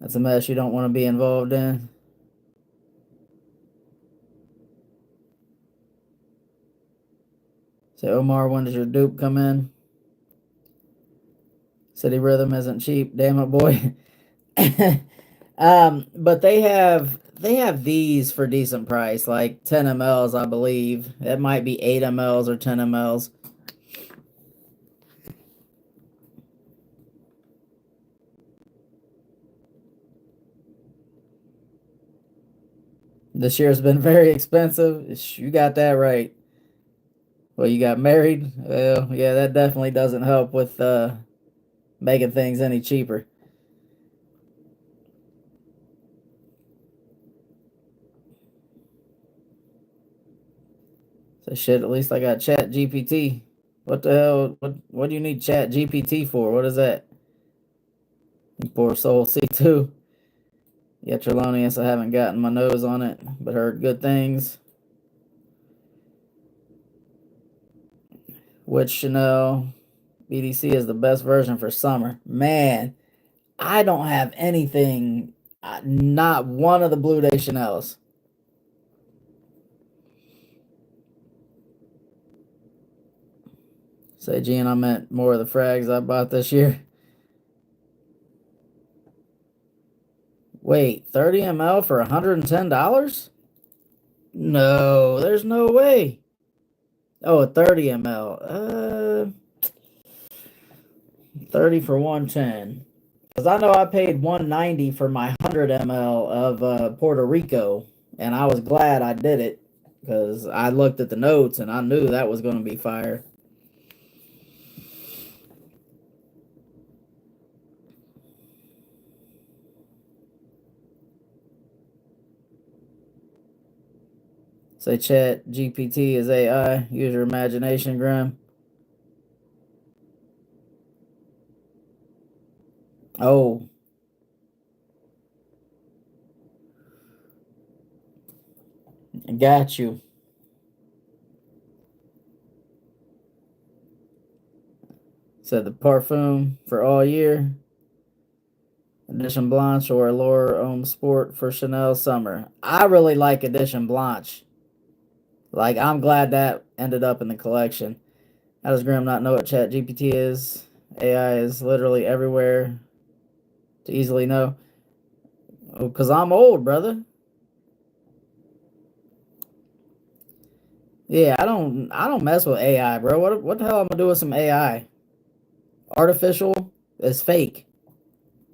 That's a mess you don't want to be involved in. Say, Omar, when does your dupe come in? City Rhythm isn't cheap. Damn it, boy. But they have these for decent price, like 10 mLs, I believe. It might be 8 mLs or 10 mLs. This year's been very expensive. You got that right. Well, you got married. Well, yeah, that definitely doesn't help with making things any cheaper. So shit, at least I got Chat GPT. What the hell? What do you need Chat GPT for? What is that? You poor soul C2. Yeah, Trelonius, I haven't gotten my nose on it, but heard good things. Which Chanel BDC is the best version for summer. Man, I don't have anything, not one of the Blue Day Chanels. Say, Gene, I meant more of the frags I bought this year. Wait, 30 ml for $110? No, there's no way. Oh, a 30 ml. 30 for 110. Because I know I paid 190 for my 100 ml of Puerto Rico, and I was glad I did it because I looked at the notes and I knew that was going to be fire. Say Chat GPT is AI. Use your imagination, Graham. Oh, got you. Said the parfum for all year. Edition Blanche or Allure Homme Sport for Chanel Summer. I really like Edition Blanche. Like, I'm glad that ended up in the collection. How does Graham not know what Chat GPT is? AI is literally everywhere to easily know. Oh, because I'm old, brother. Yeah, I don't mess with AI, bro. What the hell am I gonna do with some AI? Artificial is fake.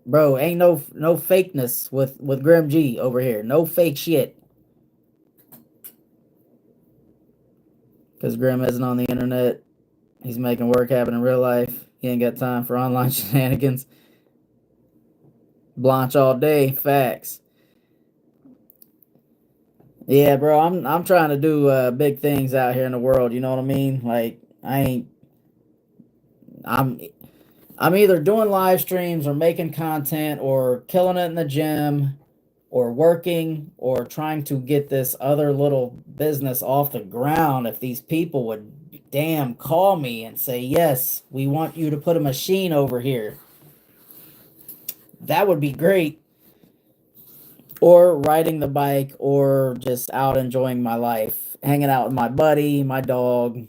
Bro, ain't no fakeness with Grim G over here. No fake shit. Because Grim isn't on the internet. He's making work happen in real life. He ain't got time for online shenanigans. Blanche all day. Facts. Yeah, bro. I'm trying to do big things out here in the world. You know what I mean? Like I ain't. I'm I'm either doing live streams or making content or killing it in the gym or working or trying to get this other little business off the ground. If these people would damn call me and say, yes, we want you to put a machine over here, that would be great. Or riding the bike or just out enjoying my life, hanging out with my buddy, my dog.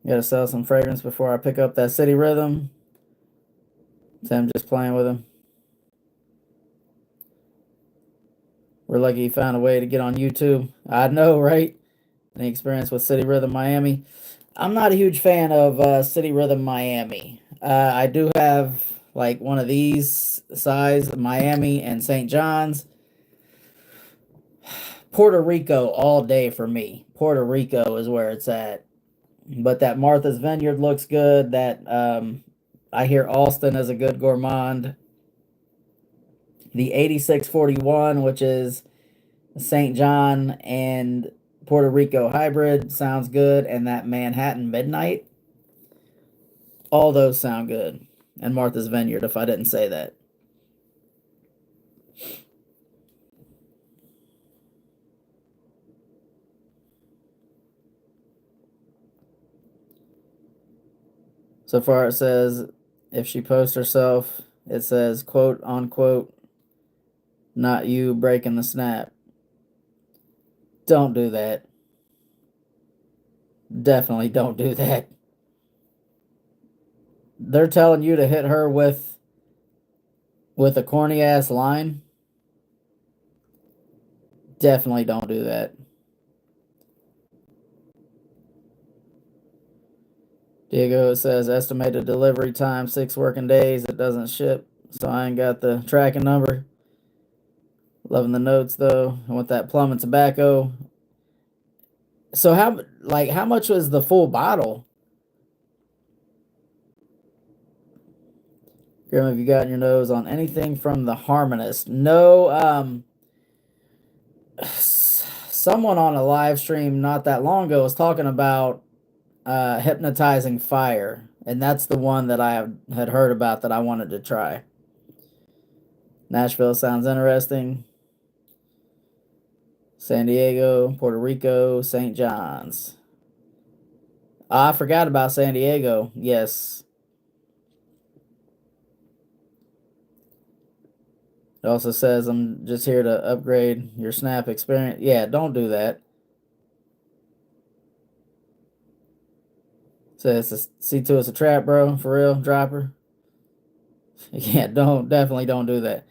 Gotta sell some fragrance before I pick up that city rhythm. Tim just playing with him. We're lucky he found a way to get on YouTube. I know, right? Any experience with City Rhythm Miami? I'm not a huge fan of City Rhythm Miami. I do have like one of these size Miami and St. John's. Puerto Rico all day for me. Puerto Rico is where it's at. But that Martha's Vineyard looks good. That I hear Alston is a good gourmand. The 8641, which is St. John and Puerto Rico hybrid, sounds good. And that Manhattan Midnight, all those sound good. And Martha's Vineyard, if I didn't say that. So far, it says if she posts herself, it says quote unquote, not you breaking the snap. Don't do that. Definitely don't do that. They're telling you to hit her with a corny ass line. Definitely don't do that. Diego says estimated delivery time 6 working days. It doesn't ship, so I ain't got the tracking number. Loving the notes though. I want that plum and tobacco. So how much was the full bottle? Grim, have you gotten your nose on anything from the Harmonist? No. Someone on a live stream not that long ago was talking about hypnotizing fire, and that's the one that I had heard about that I wanted to try. Nashville sounds interesting. San Diego, Puerto Rico, St. John's. I forgot about San Diego. Yes. It also says I'm just here to upgrade your Snap experience. Yeah, don't do that. Says C2 is a trap, bro. For real, dropper. Yeah, definitely don't do that.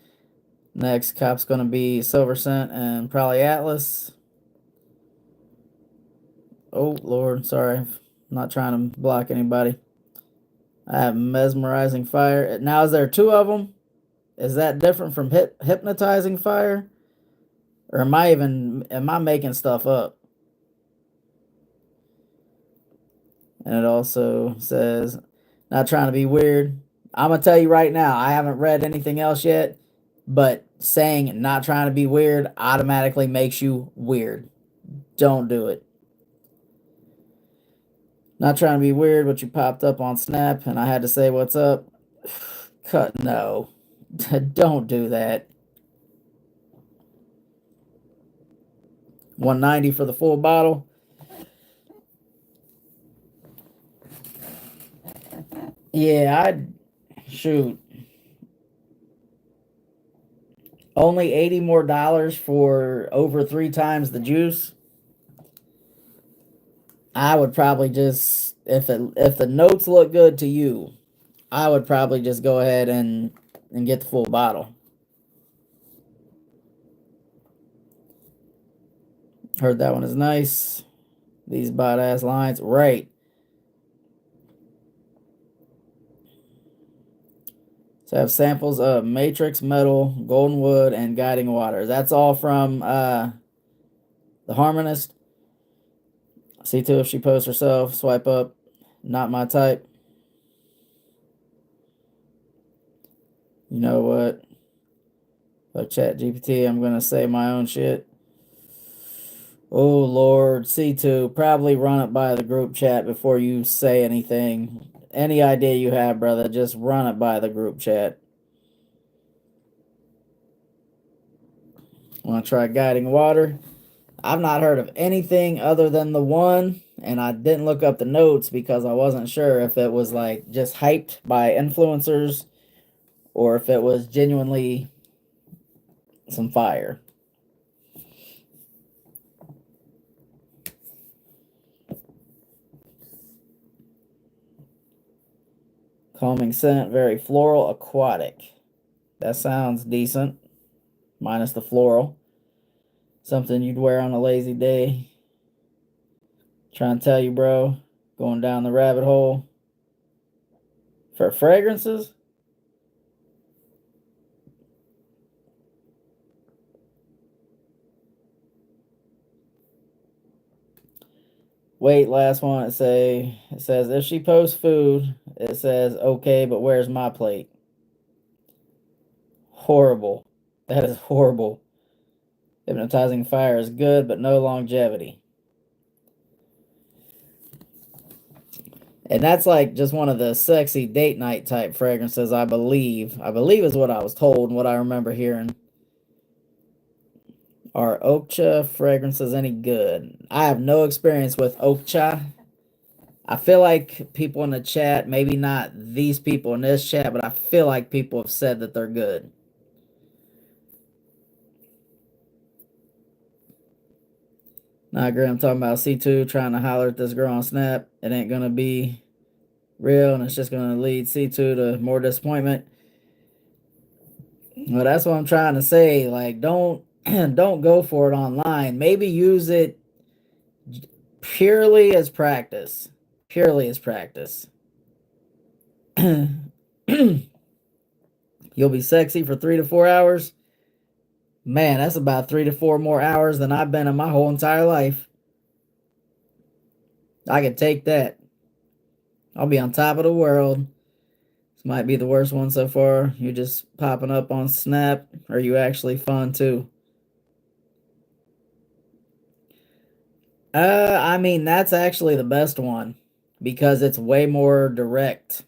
Next cop's gonna be Silver Scent and probably Atlas. Oh Lord, sorry. I'm not trying to block anybody. I have mesmerizing fire. Now is there two of them? Is that different from hypnotizing fire? Or am I making stuff up? And it also says, not trying to be weird. I'm gonna tell you right now, I haven't read anything else yet, but saying not trying to be weird automatically makes you weird. Don't do it. Not trying to be weird, but you popped up on Snap and I had to say what's up. Cut, no. Don't do that. 190 for the full bottle. Yeah, I'd shoot. Only $80 more for over 3 times the juice. I would probably just if the notes look good to you, I would probably just go ahead and get the full bottle. Heard that one is nice. These badass lines, right? So I have samples of Matrix Metal, Golden Wood, and Guiding Waters. That's all from the Harmonist. See too if she posts herself. Swipe up. Not my type. You know what? Fuck Chat GPT. I'm gonna say my own shit. Oh Lord, C2. Probably run it by the group chat before you say anything. Any idea you have, brother, just run it by the group chat. Want to try Guiding Water? I've not heard of anything other than the one, and I didn't look up the notes because I wasn't sure if it was like just hyped by influencers or if it was genuinely some fire. Calming scent, very floral, aquatic. That sounds decent, minus the floral. Something you'd wear on a lazy day. Trying to tell you, bro, going down the rabbit hole. For fragrances? Wait, last one. It says if she posts food, it says okay, but where's my plate? Horrible. That is horrible. Hypnotizing fire is good, but no longevity. And that's like just one of the sexy date night type fragrances, I believe. I believe is what I was told and what I remember hearing. Are Okcha fragrances any good? I have no experience with Okcha. I feel like people in the chat, maybe not these people in this chat, but I feel like people have said that they're good. Nah, I agree. I'm talking about C2 trying to holler at this girl on Snap. It ain't going to be real, and it's just going to lead C2 to more disappointment. Well, that's what I'm trying to say. Like, don't go for it online. Maybe use it purely as practice. Purely as practice. You'll be sexy for 3 to 4 hours. Man, that's about 3 to 4 more hours than I've been in my whole entire life. I could take that. I'll be on top of the world. This might be the worst one so far. You're just popping up on Snap. Are you actually fun too? I mean, that's actually the best one because it's way more direct.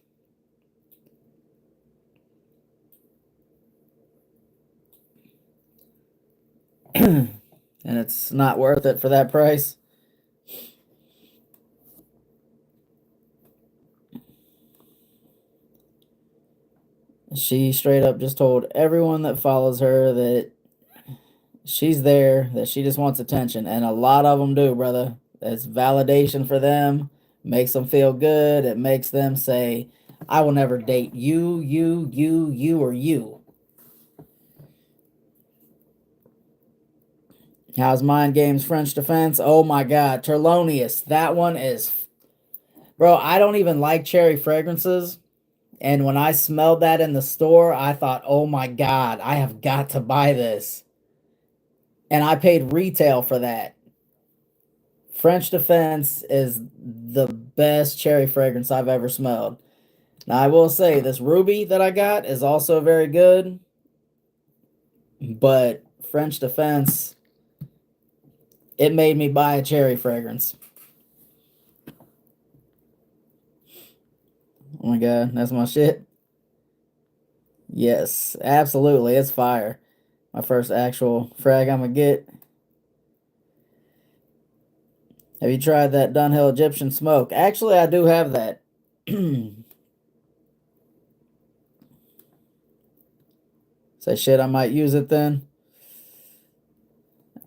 And it's not worth it for that price. She straight up just told everyone that follows her that she's there, that she just wants attention. And a lot of them do, brother. It's validation for them, makes them feel good. It makes them say, I will never date you, or you. How's Mind Games French Defense? Oh my God, Terlonius. That one is. Bro, I don't even like cherry fragrances. And when I smelled that in the store, I thought, oh my God, I have got to buy this. And I paid retail for that. French Defense is the best cherry fragrance I've ever smelled. Now, I will say this Ruby that I got is also very good. But French Defense, it made me buy a cherry fragrance. Oh my god, that's my shit. Yes, absolutely. It's fire. My first actual frag I'm gonna get. Have you tried that Dunhill Egyptian smoke? Actually, I do have that. Say shit, I might use it then.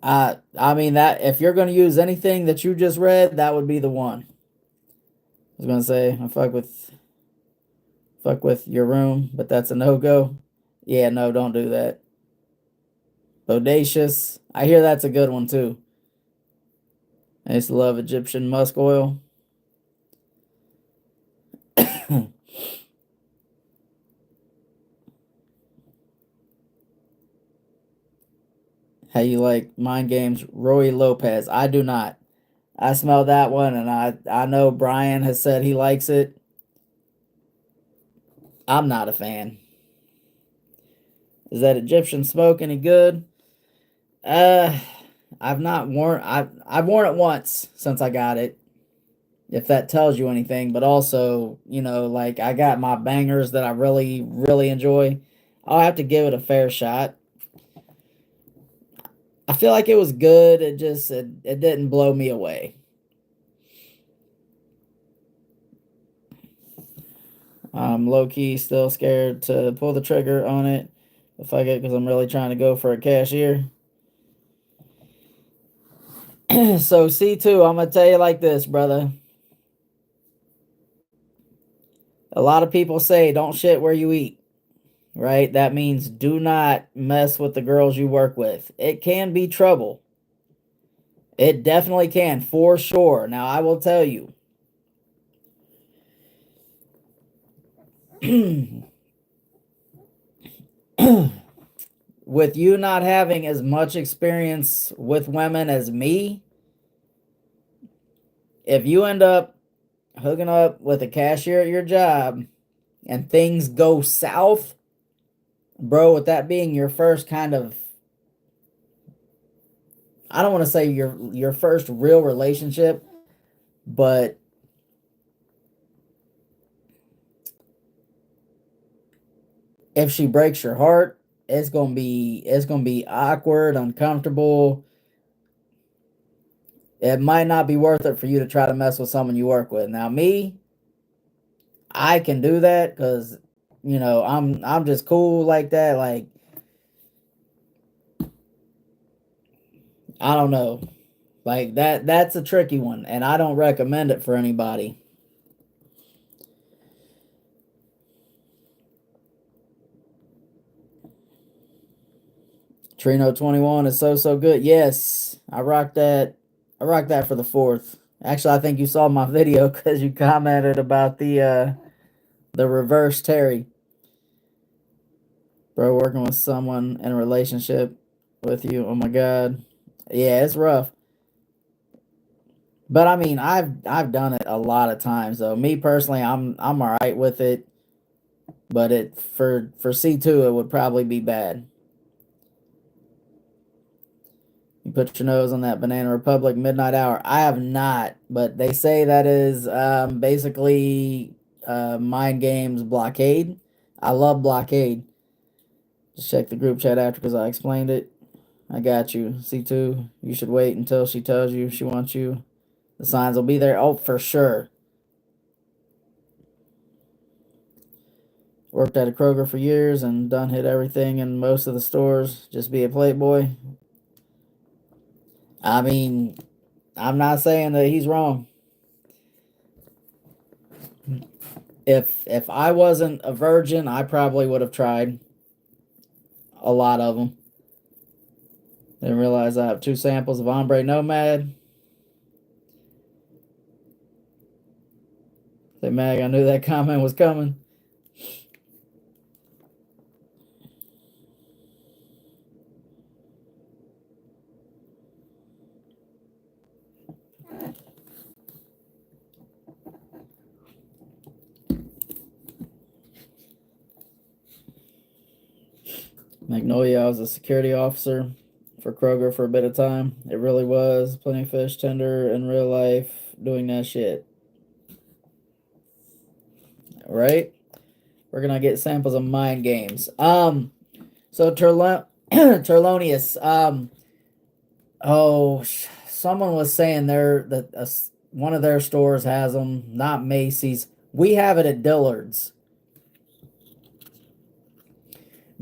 I mean that if you're gonna use anything that you just read, that would be the one. I was gonna say I fuck with your room, but that's a no go. Yeah, no, don't do that. Bodacious. I hear that's a good one too. I used to love Egyptian musk oil. How you like mind games, Roy Lopez? I do not. I smell that one, and I know Brian has said he likes it. I'm not a fan. Is that Egyptian smoke any good? Uh, I've not worn. I've worn it once since I got it. If that tells you anything, but also, like I got my bangers that I really enjoy. I'll have to give it a fair shot. I feel like it was good. It didn't blow me away. I'm low key still scared to pull the trigger on it. If I get, because I'm really trying to go for a cashier. So C2, I'm gonna tell you like this, brother. A lot of people say don't shit where you eat, right? That means do not mess with the girls you work with. It can be trouble. It definitely can, for sure. Now I will tell you. With you not having as much experience with women as me, if you end up hooking up with a cashier at your job and things go south, bro, with that being your first kind of, I don't want to say your first real relationship, but if she breaks your heart, it's gonna be awkward, uncomfortable. It might not be worth it for you to try to mess with someone you work with. Now me, I can do that because I'm just cool like that. Like, I don't know. Like that's a tricky one, and I don't recommend it for anybody. Trino 21 is so good. Yes, I rocked that. I rocked that for the fourth. Actually, I think you saw my video because you commented about the reverse Terry. Bro, working with someone in a relationship with you. Oh my god. Yeah, it's rough. But I mean, I've done it a lot of times though. Me personally, I'm all right with it, but it for C2 it would probably be bad. You put your nose on that Banana Republic Midnight Hour. I have not, but they say that is basically Mind Games Blockade. I love Blockade. Just check the group chat after because I explained it. I got you. C2, you should wait until she tells you she wants you. The signs will be there. Oh, for sure. Worked at a Kroger for years and done hit everything in most of the stores. Just be a playboy. I mean, I'm not saying that he's wrong. If I wasn't a virgin, I probably would have tried a lot of them. Didn't realize I have two samples of Ombre Nomad. Say, Mag, I knew that comment was coming. Magnolia, I was a security officer for Kroger for a bit of time. It really was. Plenty of fish tender in real life doing that shit. right? We're gonna get samples of mind games. So Terlonius. Someone was saying one of their stores has them, not Macy's. We have it at Dillard's.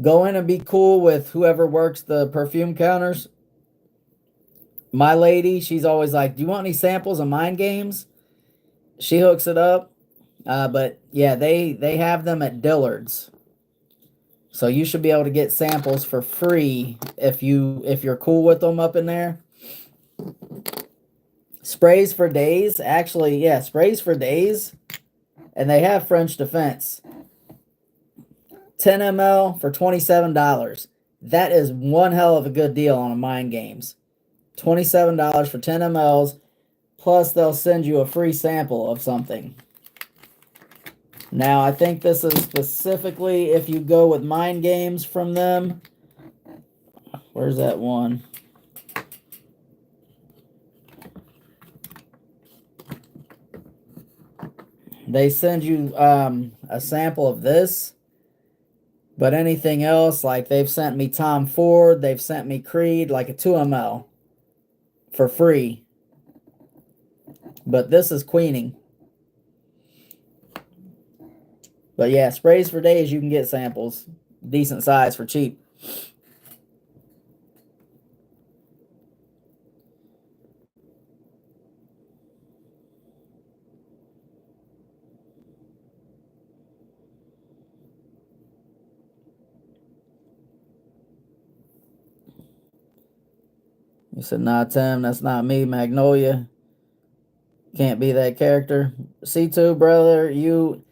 Go in and be cool with whoever works the perfume counters. My lady, she's always like, "Do you want any samples of mind games?" She hooks it up. But yeah, they have them at Dillard's. So you should be able to get samples for free if you're cool with them up in there. Sprays for days, actually, yeah, sprays for days, and they have French Defense. 10 ml for $27. That is one hell of a good deal on a mind games. $27 for 10 mLs, plus they'll send you a free sample of something. Now, I think this is specifically if you go with mind games from them. Where's that one? They send you a sample of this. But anything else, like they've sent me Tom Ford, they've sent me Creed, like a 2 ml for free. But this is queening. But yeah, sprays for days, you can get samples. Decent size for cheap. You said, nah, Tim, that's not me, Magnolia. Can't be that character. C2, brother, you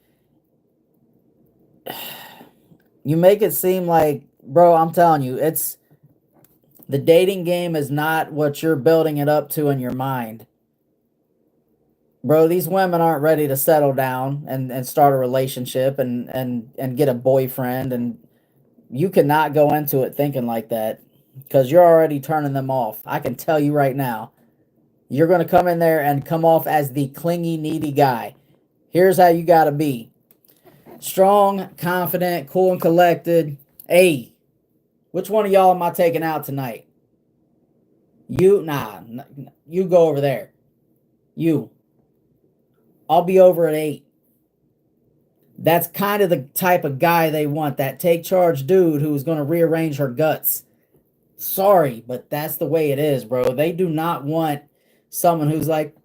make it seem like, bro, I'm telling you, it's the dating game is not what you're building it up to in your mind. Bro, these women aren't ready to settle down and start a relationship and get a boyfriend, and you cannot go into it thinking like that because you're already turning them off. I can tell you right now. You're going to come in there and come off as the clingy, needy guy. Here's how you got to be. Strong, confident, cool, and collected. Hey, which one of y'all am I taking out tonight? You, nah, you go over there. You. I'll be over at 8. That's kind of the type of guy they want. That take charge dude who's going to rearrange her guts. Sorry, but that's the way it is, bro. They do not want someone who's like,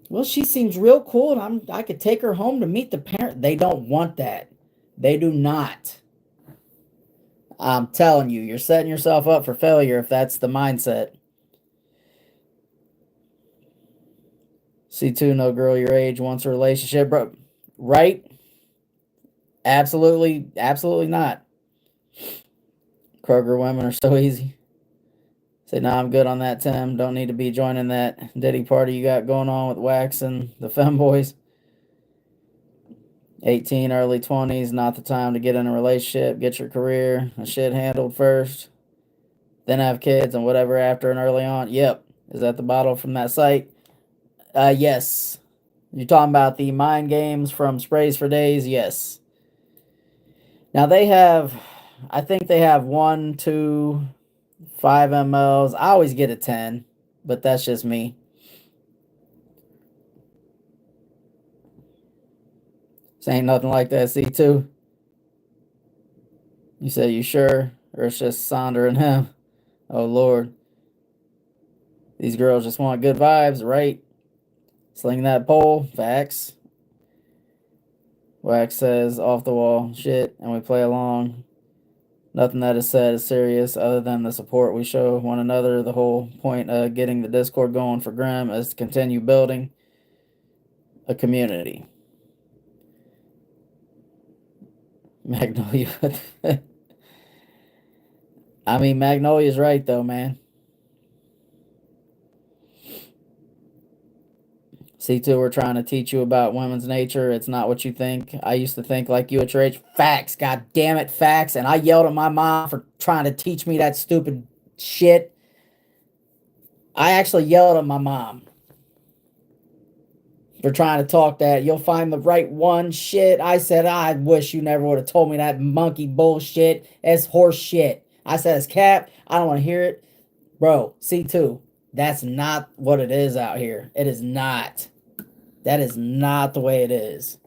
well, she seems real cool and I could take her home to meet the parent. They don't want that. They do not. I'm telling you, you're setting yourself up for failure if that's the mindset. C2, no girl your age wants a relationship, bro. Right? Absolutely, absolutely not. Kroger women are so easy. Say, nah, I'm good on that, Tim. Don't need to be joining that Diddy party you got going on with Wax and the femboys. 18, early 20s, not the time to get in a relationship. Get your career and shit handled first. Then have kids and whatever after and early on. Yep. Is that the bottle from that site? Yes. You're talking about the mind games from Sprays for Days? Yes. Now I think they have 1, 2, 5 mLs. I always get a 10, but that's just me. This ain't nothing like that, C2. You say you sure? Or it's just Sonder and him? Oh, Lord. These girls just want good vibes, right? Sling that pole. Facts. Wax says off the wall shit, and we play along. Nothing that is said is serious other than the support we show one another. The whole point of getting the Discord going for Grim is to continue building a community. Magnolia. I mean, Magnolia's right, though, man. C2, we're trying to teach you about women's nature. It's not what you think. I used to think like you at your age. Facts. God damn it, facts. And I yelled at my mom for trying to teach me that stupid shit. I actually yelled at my mom. for trying to talk that you'll find the right one shit. I said, I wish you never would have told me that monkey bullshit. It's horse shit. I said, it's cap. I don't want to hear it. Bro, C2, that's not what it is out here. It is not. That is not the way it is.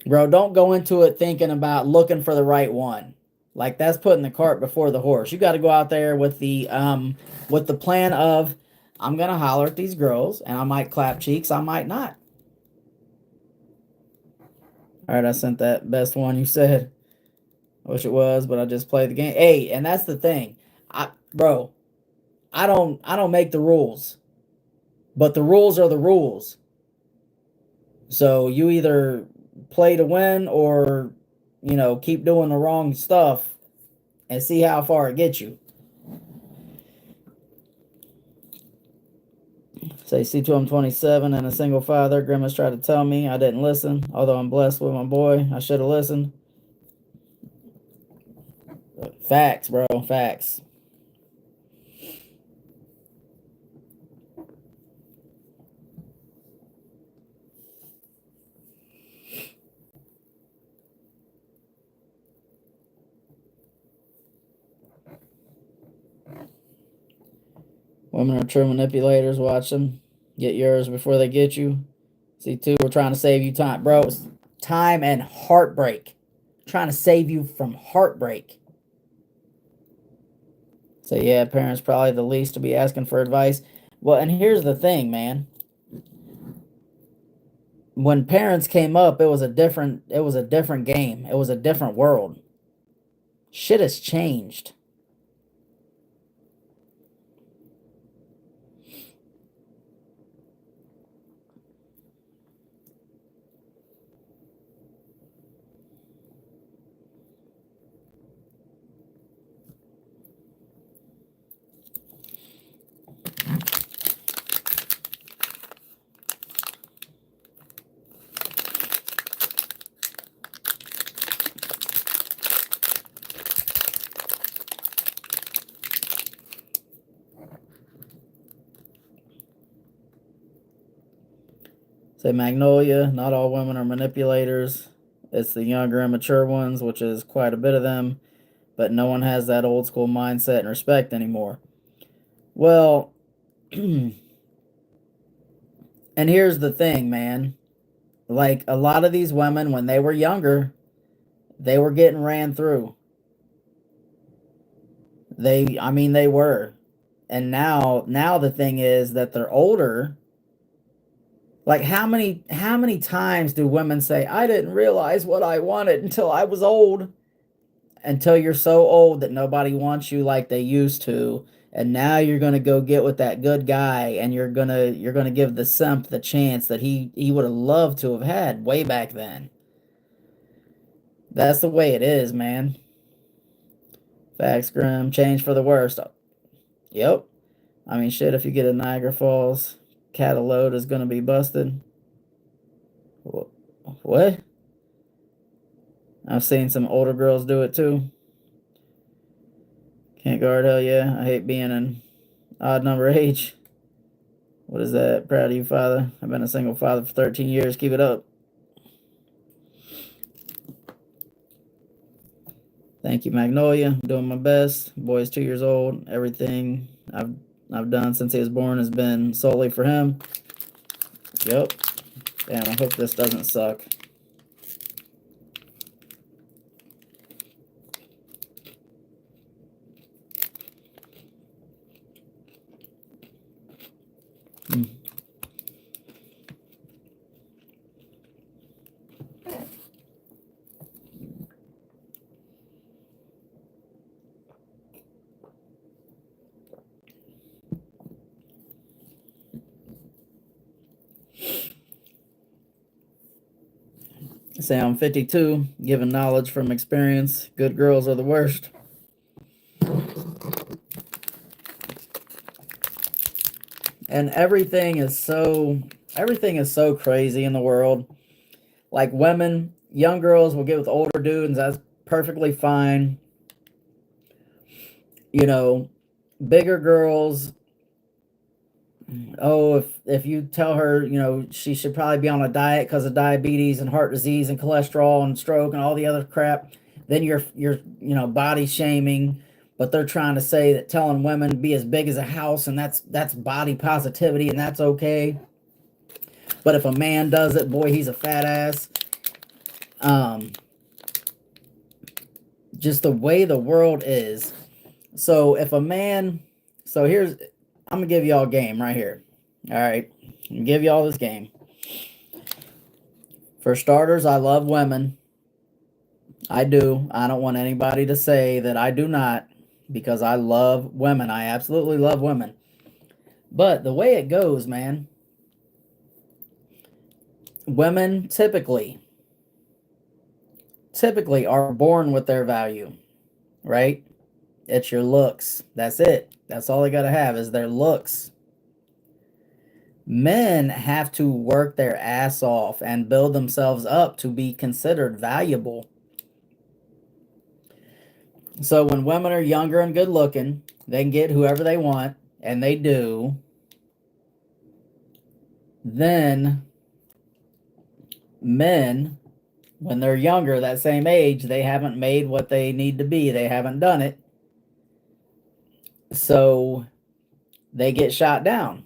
Bro, don't go into it thinking about looking for the right one. Like, that's putting the cart before the horse. You got to go out there with the plan of, I'm gonna holler at these girls, and I might clap cheeks, I might not. All right, I sent that best one you said. I wish it was, but I just played the game. Hey, and that's the thing, bro. I don't make the rules, but the rules are the rules. So you either play to win or, keep doing the wrong stuff and see how far it gets you. Say C2, I'm 27 and a single father. Grandma's tried to tell me I didn't listen. Although I'm blessed with my boy, I should have listened. Facts, bro. Facts. Women are true manipulators. Watch them. Get yours before they get you. C2, we're trying to save you time. Bro, it's time and heartbreak. Trying to save you from heartbreak. So, yeah, parents probably the least to be asking for advice. Well, and here's the thing, man. When parents came up, it was a different game. It was a different world. Shit has changed. Say Magnolia, not all women are manipulators. It's the younger and mature ones, which is quite a bit of them, but no one has that old school mindset and respect anymore. Well, and here's the thing, man. Like, a lot of these women, when they were younger, they were getting ran through. They were. And now the thing is that they're older. Like, how many times do women say, I didn't realize what I wanted until I was old? Until you're so old that nobody wants you like they used to, and now you're gonna go get with that good guy, and you're gonna give the simp the chance that he would have loved to have had way back then. That's the way it is, man. Facts, Grim. Change for the worst. Yep. I mean, shit, if you get a Niagara Falls cataload is gonna be busted. What? I've seen some older girls do it too. Can't guard, hell yeah. I hate being an odd number age. What is that? Proud of you, father. I've been a single father for 13 years. Keep it up. Thank you, Magnolia. I'm doing my best. Boy's 2 years old. Everything I've done since he was born has been solely for him. Yep. Damn, I hope this doesn't suck. Say I'm 52, giving knowledge from experience. Good girls are the worst. And everything is so crazy in the world. Like, women, young girls will get with older dudes, that's perfectly fine. Bigger girls, Oh, if you tell her, she should probably be on a diet because of diabetes and heart disease and cholesterol and stroke and all the other crap, then you're body shaming. But they're trying to say that telling women to be as big as a house, and that's body positivity, and that's okay. But if a man does it, boy, he's a fat ass. Um, just the way the world is. So if a man, so here's, I'm gonna give y'all a game right here. All right, I'm gonna give y'all this game. For starters, I love women. I do. I don't want anybody to say that I do not, because I love women. I absolutely love women. But the way it goes, man, women typically are born with their value, right? It's your looks. That's it. That's all they got to have is their looks. Men have to work their ass off and build themselves up to be considered valuable. So when women are younger and good looking, they can get whoever they want, and they do. Then men, when they're younger, that same age, they haven't made what they need to be. They haven't done it. So they get shot down.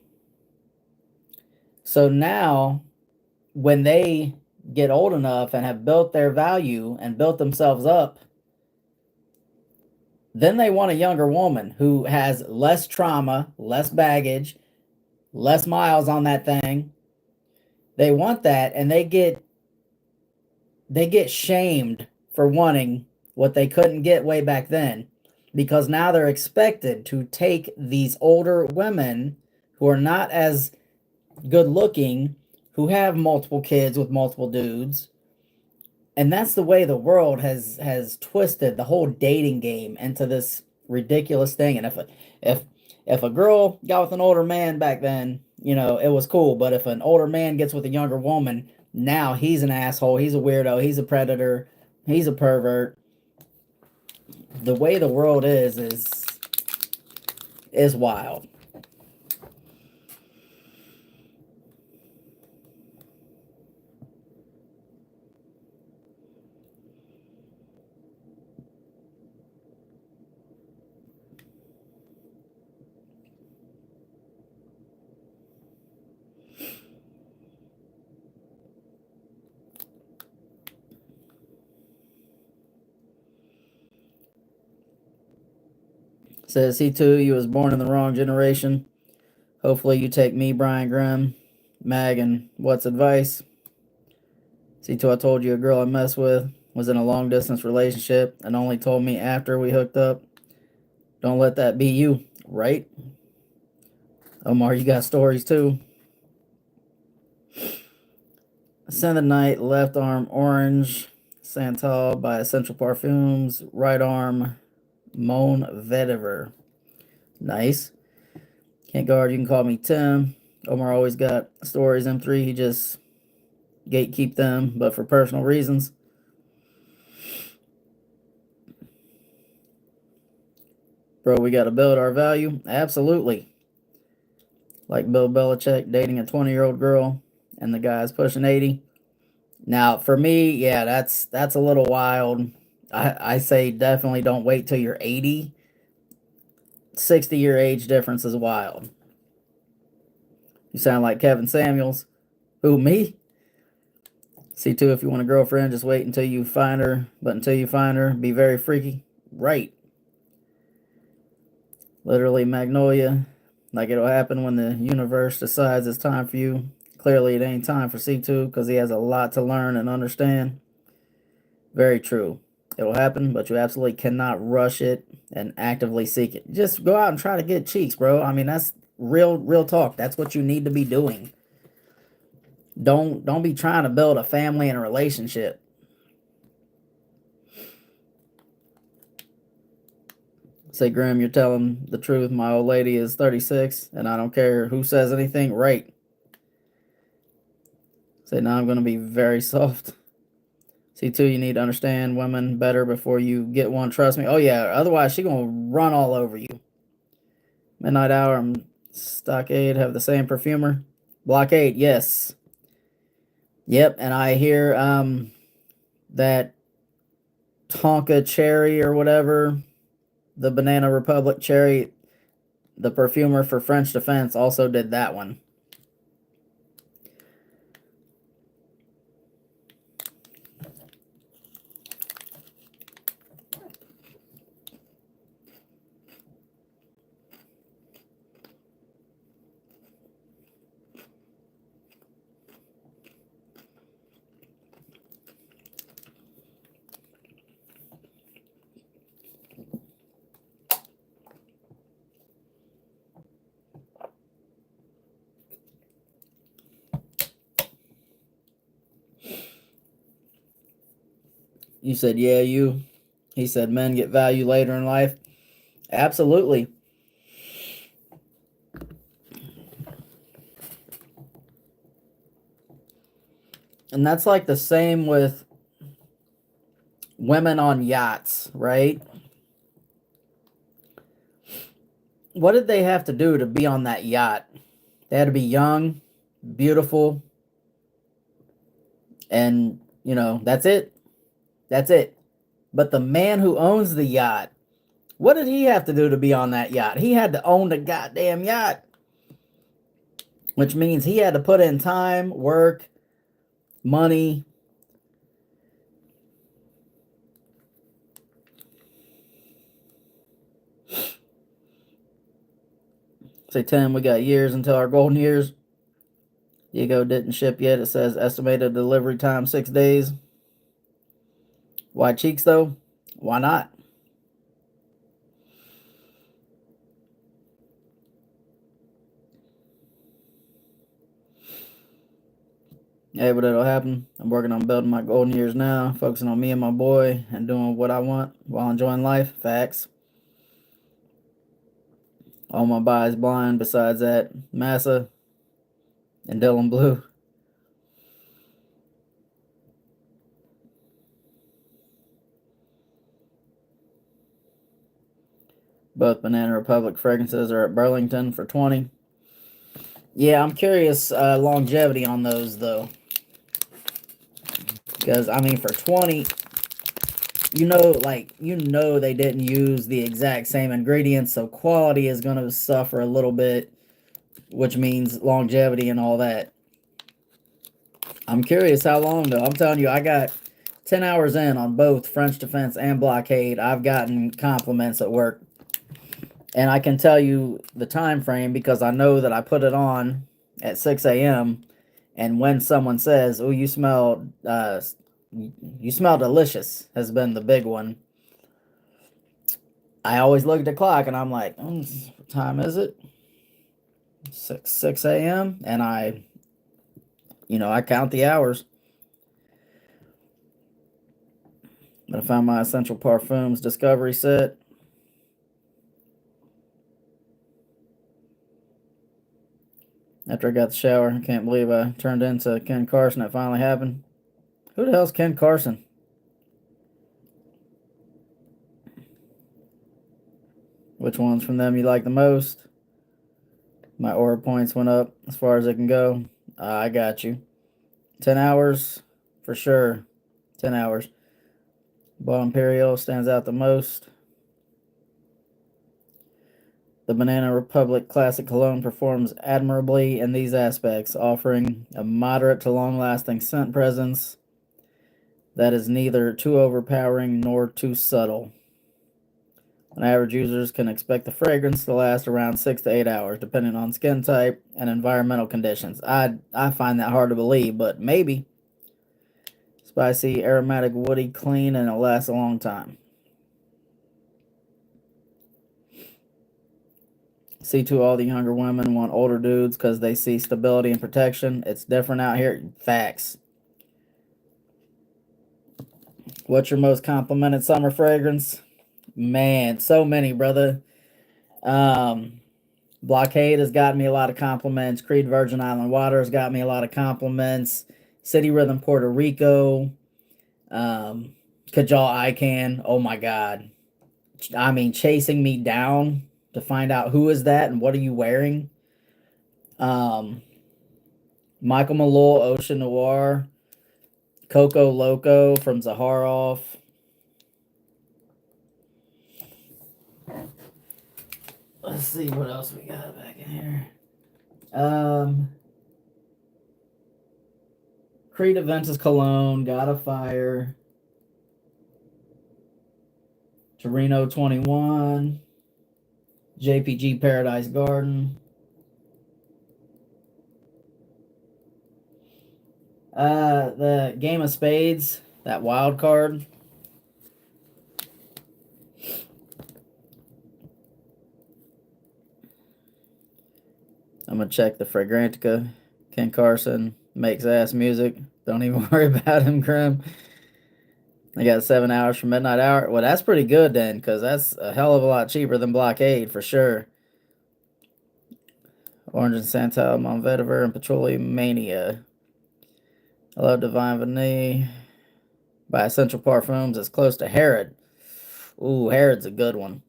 So now, when they get old enough and have built their value and built themselves up, then they want a younger woman who has less trauma, less baggage, less miles on that thing. They want that, and they get shamed for wanting what they couldn't get way back then, because now they're expected to take these older women who are not as good looking, who have multiple kids with multiple dudes. And that's the way the world has twisted the whole dating game into this ridiculous thing. And if a girl got with an older man back then, it was cool. But if an older man gets with a younger woman, now he's an asshole, he's a weirdo, he's a predator, he's a pervert. The way the world is wild. Says he too, you was born in the wrong generation. Hopefully you take me, Brian Grimm, Mag, and what's advice. See too, I told you a girl I messed with was in a long distance relationship and only told me after we hooked up. Don't let that be you, right? Omar, you got stories too. Send the night, left arm orange, Santal by Essential Parfums, right arm Mon Vetiver. Nice. Can't guard, you can call me Tim. Omar always got stories, M3, he just gatekeep them, but for personal reasons. Bro, we got to build our value. Absolutely. Like Bill Belichick dating a 20-year-old girl and the guy's pushing 80. Now, for me, yeah, that's a little wild. I say definitely don't wait till you're 80. 60-year age difference is wild. You sound like Kevin Samuels. Who, me? C2, if you want a girlfriend, just wait until you find her. But until you find her, be very freaky. Right. Literally, Magnolia. Like, it'll happen when the universe decides it's time for you. Clearly, it ain't time for C2 because he has a lot to learn and understand. Very true. It'll happen, but you absolutely cannot rush it and actively seek it. Just go out and try to get cheeks, bro. I mean, that's real talk. That's what you need to be doing. Don't be trying to build a family and a relationship. Say, Graham, you're telling the truth. My old lady is 36, and I don't care who says anything. Right. Say, now I'm going to be very soft. C2, you need to understand women better before you get one. Trust me. Oh, yeah. Otherwise, she's going to run all over you. Midnight Hour, I'm Stockade have the same perfumer. Blockade, yes. Yep, and I hear that Tonka cherry or whatever, the Banana Republic cherry, the perfumer for French Defense also did that one. You said, yeah, you. He said, men get value later in life. Absolutely. And that's like the same with women on yachts, right? What did they have to do to be on that yacht? They had to be young, beautiful, and, that's it. That's it. But the man who owns the yacht, what did he have to do to be on that yacht? He had to own the goddamn yacht, which means he had to put in time, work, money. Say 10, we got years until our golden years. Diego didn't ship yet. It says estimated delivery time 6 days. Why cheeks though? Why not? Yeah, but it'll happen. I'm working on building my golden years now, focusing on me and my boy, and doing what I want while enjoying life. Facts. All my buys blind. Besides that, Massa and Dylan Blue. Both Banana Republic fragrances are at Burlington for 20. Yeah, I'm curious longevity on those though, because I mean for 20, they didn't use the exact same ingredients, so quality is going to suffer a little bit, which means longevity and all that. I'm curious how long though. I'm telling you, I got 10 hours in on both French Defense and Blockade. I've gotten compliments at work, and I can tell you the time frame because I know that I put it on at 6 a.m. and when someone says, "Oh, you smell delicious," has been the big one. I always look at the clock and I'm like, what time is it? 6 a.m. and I count the hours. But I found my Essential Parfums Discovery set. After I got the shower, I can't believe I turned into Ken Carson. It finally happened. Who the hell's Ken Carson? Which ones from them you like the most? My aura points went up as far as it can go. I got you. 10 hours for sure. 10 hours. Ball Imperial stands out the most. The Banana Republic Classic Cologne performs admirably in these aspects, offering a moderate to long-lasting scent presence that is neither too overpowering nor too subtle. And average users can expect the fragrance to last around 6 to 8 hours, depending on skin type and environmental conditions. I find that hard to believe, but maybe. Spicy, aromatic, woody, clean, and it'll last a long time. See, to all the younger women want older dudes because they see stability and protection. It's different out here. Facts. What's your most complimented summer fragrance? Man, so many, brother. Blockade has gotten me a lot of compliments. Creed Virgin Island Water has got me a lot of compliments. City Rhythm Puerto Rico. Kajal Ican. Oh my God. I mean, chasing me down to find out who is that and what are you wearing. Michael Malloy, Ocean Noir, Coco Loco from Zaharoff. Let's see what else we got back in here. Creed Aventus Cologne, Gotta Fire, Torino 21, JPG Paradise Garden. The Game of Spades, that wild card. I'm gonna check the Fragrantica. Ken Carson makes ass music. Don't even worry about him, Grim. I got 7 hours from Midnight Hour. Well, that's pretty good then, because that's a hell of a lot cheaper than Blockade for sure. Orange and Santal, Mont Vetiver, and Petroleum Mania. I love Divine Vanille. By Essential Parfums, it's close to Herod. Ooh, Herod's a good one.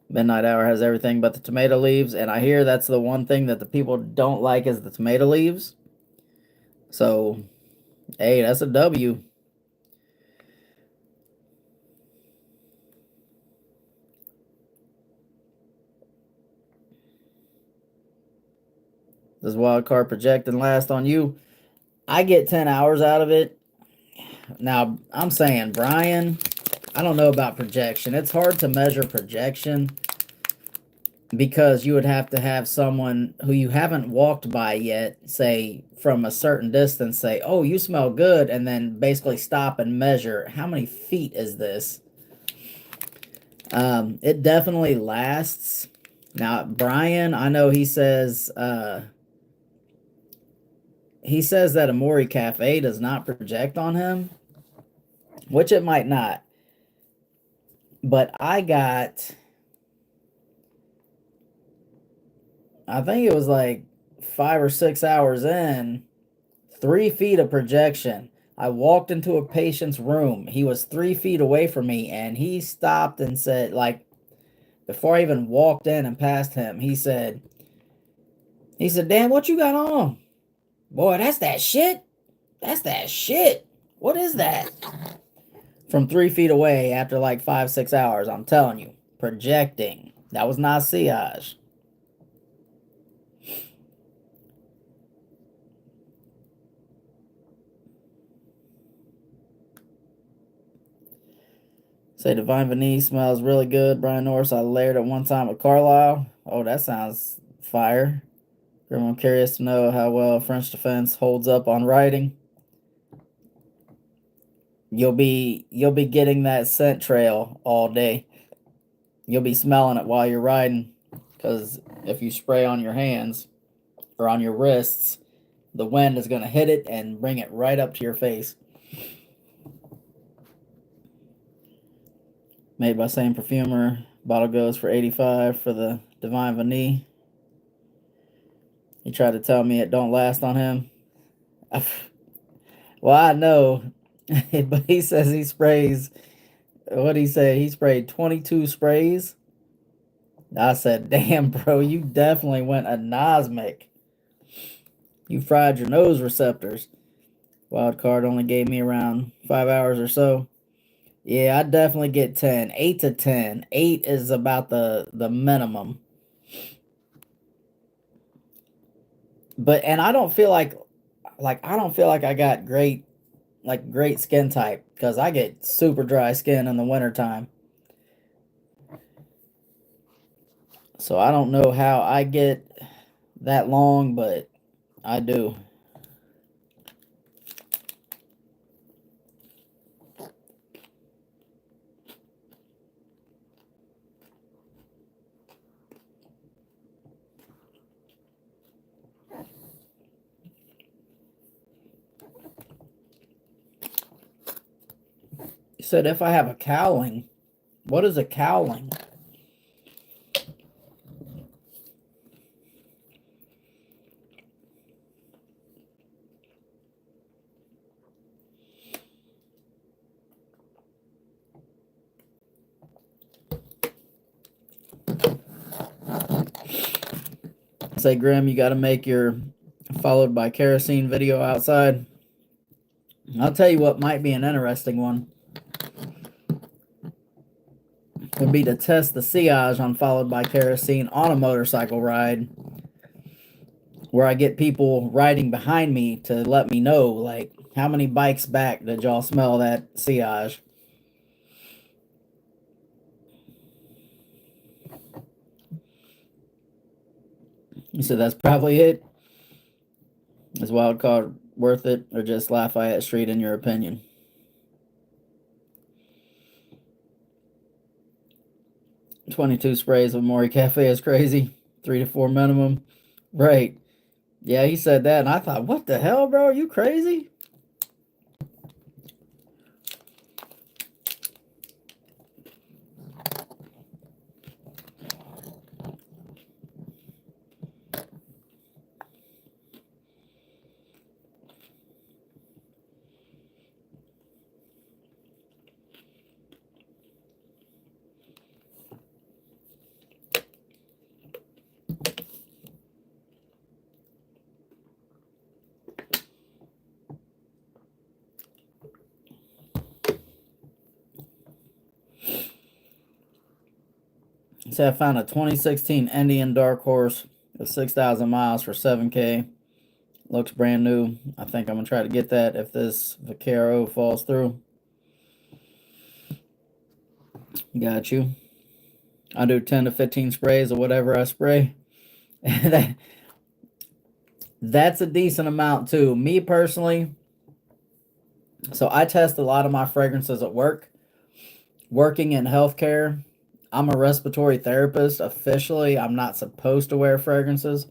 Midnight Hour has everything but the tomato leaves, and I hear that's the one thing that the people don't like is the tomato leaves. So, hey, that's a W. Does wild card project and last on you? I get 10 hours out of it. Now, I'm saying, Brian, I don't know about projection. It's hard to measure projection because you would have to have someone who you haven't walked by yet, say, from a certain distance, say, oh, you smell good, and then basically stop and measure how many feet is this. It definitely lasts. Now, Brian, I know he says that Amori Cafe does not project on him, which it might not. But I think it was like 5 or 6 hours in, 3 feet of projection. I walked into a patient's room. He was 3 feet away from me, and he stopped and said, like, before I even walked in and past him, he said, Dan, what you got on? Boy, that's that shit. That's that shit. What is that? From 3 feet away after like 5, 6 hours, I'm telling you. Projecting. That was not sillage. Say Divine Vanille smells really good. Brian Norris, I layered it one time with Carlisle. Oh, that sounds fire. I'm curious to know how well French Defense holds up on writing. You'll be getting that scent trail all day. You'll be smelling it while you're riding, because if you spray on your hands or on your wrists, the wind is going to hit it and bring it right up to your face. Made by same perfumer. Bottle goes for $85 for the Divine Vanille. He tried to tell me it don't last on him. Well, I know, but he says he sprays. What'd he say? He sprayed 22 sprays. I said, damn, bro, you definitely went anosmic. You fried your nose receptors. Wild card only gave me around 5 hours or so. Yeah, I definitely get 10. 8 to 10. 8 is about the minimum. And I don't feel like I got great skin type, because I get super dry skin in the wintertime. So I don't know how I get that long, but I do. You said if I have a cowling. What is a cowling? say, Grim, you got to make your followed by kerosene video outside. I'll tell you what might be an interesting one. Would be to test the sillage on followed by kerosene on a motorcycle ride, where I get people riding behind me to let me know, like, how many bikes back did y'all smell that sillage? You said that's probably it. Is wild card worth it, or just Lafayette Street in your opinion? $22 sprays of Mori Cafe is crazy. 3 to 4 minimum. Right. Yeah, he said that, and I thought, what the hell, bro? Are you crazy? So I found a 2016 Indian Dark Horse with 6,000 miles for $7K. Looks brand new. I think I'm going to try to get that if this Vaquero falls through. Got you. I do 10 to 15 sprays of whatever I spray. That's a decent amount too. Me personally, so I test a lot of my fragrances at work. Working in healthcare, I'm a respiratory therapist. Officially, I'm not supposed to wear fragrances.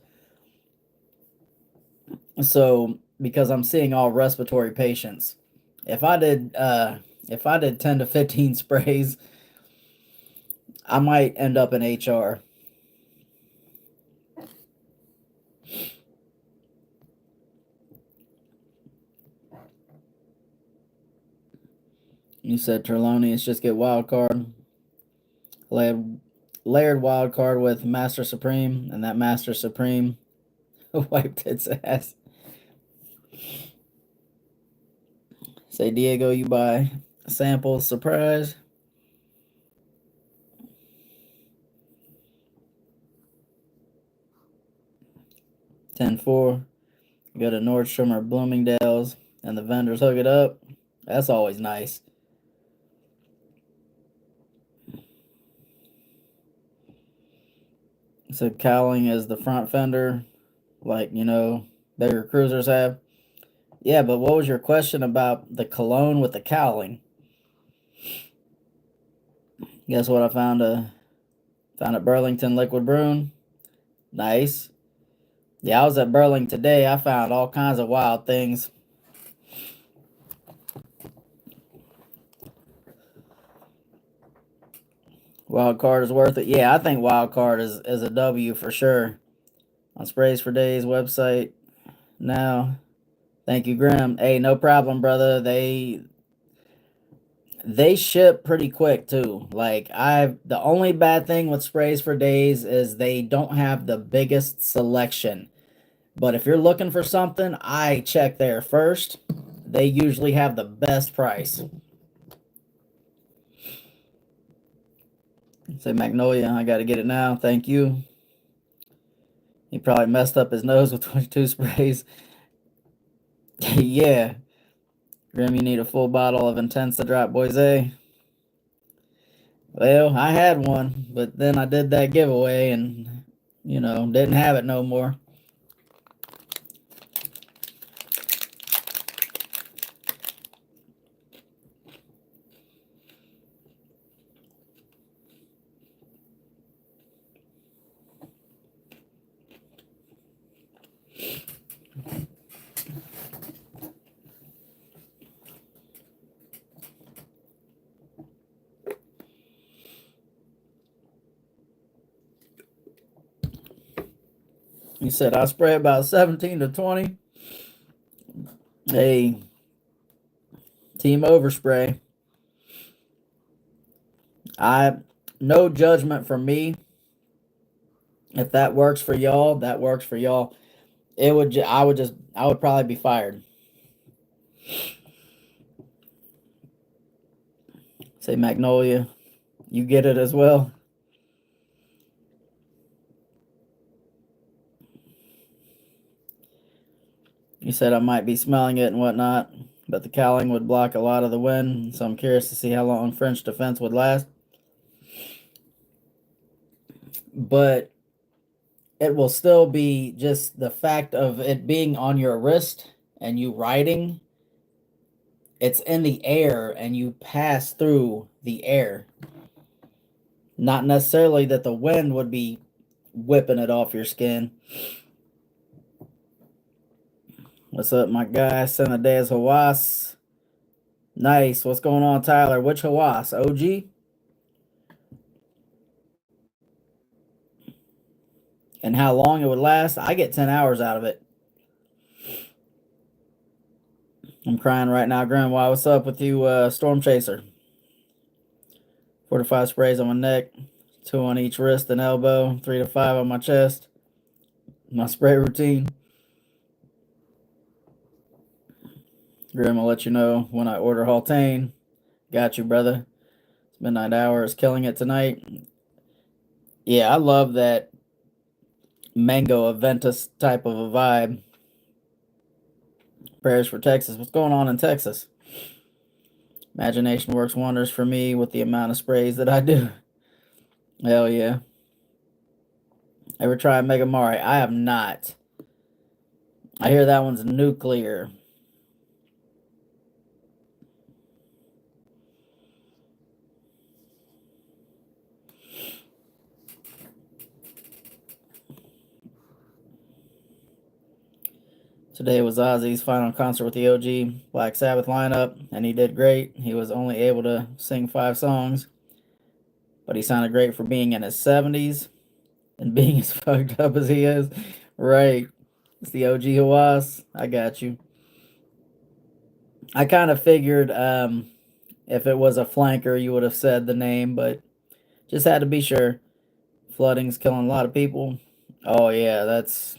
So, because I'm seeing all respiratory patients, if I did 10 to 15 sprays, I might end up in HR. You said Trelawney, just get wild card. Layered wild card with Master Supreme, and that Master Supreme wiped its ass. Say, Diego, you buy samples, surprise. $10.4. Go to Nordstrom or Bloomingdale's, and the vendors hook it up. That's always nice. So cowling is the front fender, like, bigger cruisers have. Yeah, but what was your question about the cologne with the cowling? Guess what I found? Found at Burlington Liquid Brune. Nice. Yeah, I was at Burlington today. I found all kinds of wild things. Wild card is worth it. Yeah, I think wild card is a W for sure. On Sprays for Days website now. Thank you, Grim. Hey, no problem, brother. They ship pretty quick too. Like, the only bad thing with Sprays for Days is they don't have the biggest selection. But if you're looking for something, I check there first. They usually have the best price. Say Magnolia, I got to get it now. Thank you. He probably messed up his nose with 22 sprays. Yeah. Grim, you need a full bottle of Intense to drop Boise. Well, I had one, but then I did that giveaway and, didn't have it no more. He said I spray about 17 to 20. Hey, team overspray. No judgment from me. If that works for y'all, that works for y'all. I would probably be fired. Say Magnolia, you get it as well. You said I might be smelling it and whatnot, but the cowling would block a lot of the wind, so I'm curious to see how long French defense would last. But it will still be just the fact of it being on your wrist and you riding, it's in the air and you pass through the air. Not necessarily that the wind would be whipping it off your skin. What's up, my guy? Senadez Hawass. Nice. What's going on, Tyler? Which Hawass? OG? And how long it would last? I get 10 hours out of it. I'm crying right now, Grandma. What's up with you, Storm Chaser? 4 to 5 sprays on my neck, 2 on each wrist and elbow, 3 to 5 on my chest. My spray routine. Grim will let you know when I order Haltane. Got you, brother. It's Midnight Hour is killing it tonight. Yeah, I love that Mango Aventus type of a vibe. Prayers for Texas. What's going on in Texas? Imagination works wonders for me with the amount of sprays that I do. Hell yeah. Ever try Mega Mari? I have not. I hear that one's nuclear. Today was Ozzy's final concert with the OG Black Sabbath lineup, and he did great. He was only able to sing 5 songs, but he sounded great for being in his 70s and being as fucked up as he is. Right. It's the OG Hawass. I got you. I kind of figured if it was a flanker, you would have said the name, but just had to be sure. Flooding's killing a lot of people. Oh, yeah, that's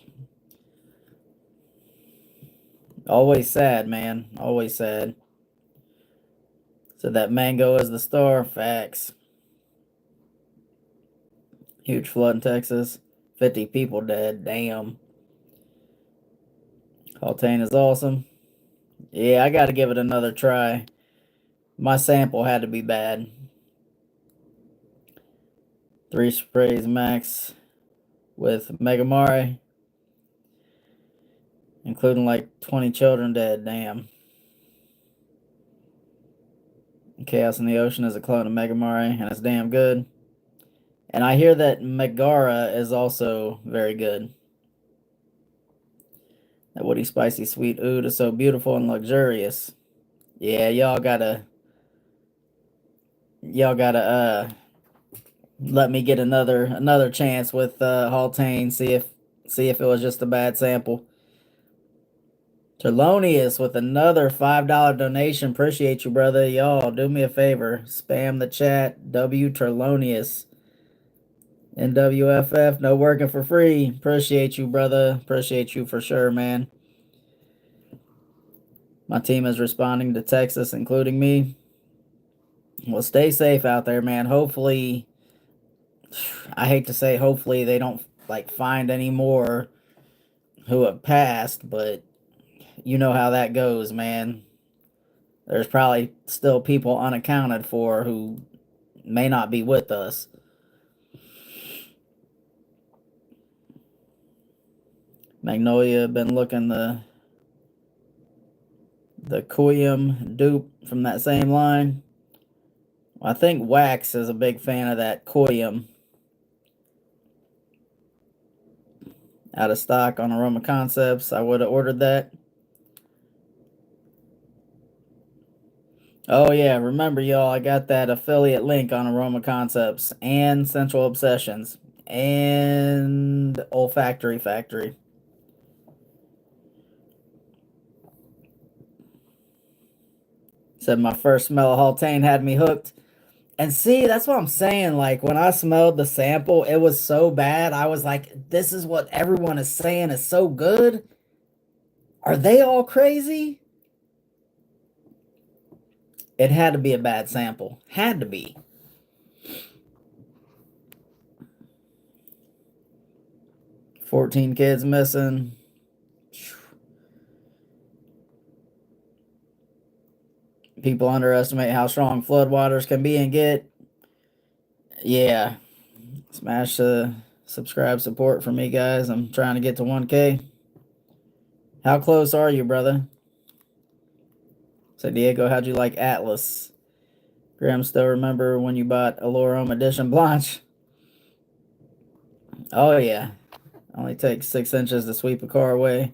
always sad, man. Always sad. So that Mango is the star. Facts. Huge flood in Texas. 50 people dead. Damn. Haltane is awesome. Yeah, I got to give it another try. My sample had to be bad. 3 sprays max with Megamari, including like 20 children dead. Damn. Chaos in the Ocean is a clone of Megamari, and it's damn good. And I hear that Megara is also very good. That woody, spicy, sweet oud is so beautiful and luxurious. Yeah, y'all gotta let me get another chance with Haltane. See if it was just a bad sample. Terlonius with another $5 donation. Appreciate you, brother. Y'all do me a favor. Spam the chat. W Terlonius. NWFF. No working for free. Appreciate you, brother. Appreciate you for sure, man. My team is responding to Texas, including me. Well, stay safe out there, man. Hopefully, I hate to say hopefully they don't like find any more who have passed, but you know how that goes, man. There's probably still people unaccounted for who may not be with us. Magnolia been looking the Koyam dupe from that same line. I think Wax is a big fan of that Koyam. Out of stock on Aroma Concepts. I would have ordered that. Oh yeah, remember y'all, I got that affiliate link on Aroma Concepts and Central Obsessions and Olfactory Factory. Said my first smell of Haltane had me hooked. And see, that's what I'm saying. Like when I smelled the sample, it was so bad. I was like, this is what everyone is saying is so good. Are they all crazy? It had to be a bad sample. Had to be. $14 kids missing. People underestimate how strong floodwaters can be and get. Yeah. Smash the subscribe support for me, guys. I'm trying to get to 1K. How close are you, brother? So, Diego, how'd you like Atlas? Graham, still remember when you bought Alorum Edition Blanche? Oh, yeah. Only takes 6 inches to sweep a car away.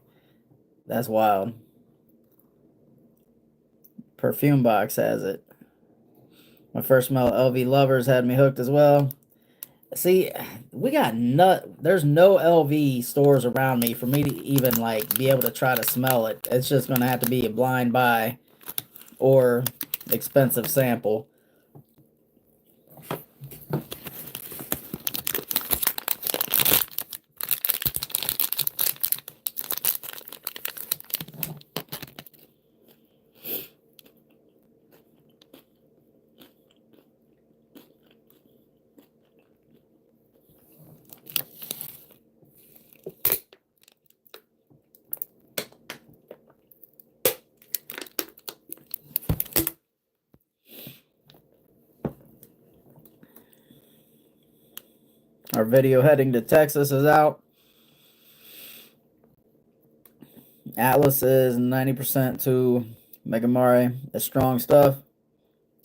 That's wild. Perfume Box has it. My first smell of LV Lovers had me hooked as well. See, we got there's no LV stores around me for me to even like be able to try to smell it. It's just gonna have to be a blind buy or expensive sample. Our video heading to Texas is out. Atlas is 90% to Megamari. It's strong stuff.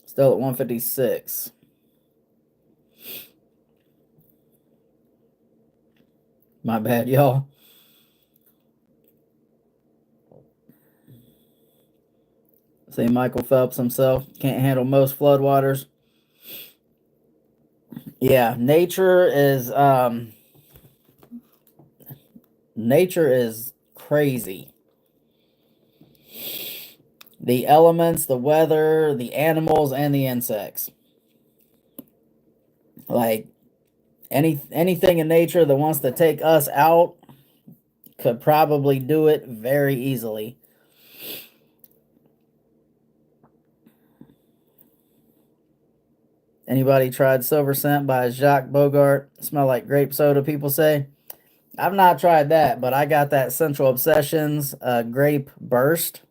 Still at 156. My bad, y'all. See, Michael Phelps himself can't handle most floodwaters. Yeah, nature is crazy. The elements, the weather, the animals, and the insects. Like anything in nature that wants to take us out could probably do it very easily. Anybody tried Silver Scent by Jacques Bogart? Smell like grape soda, people say. I've not tried that, but I got that Central Obsessions grape burst,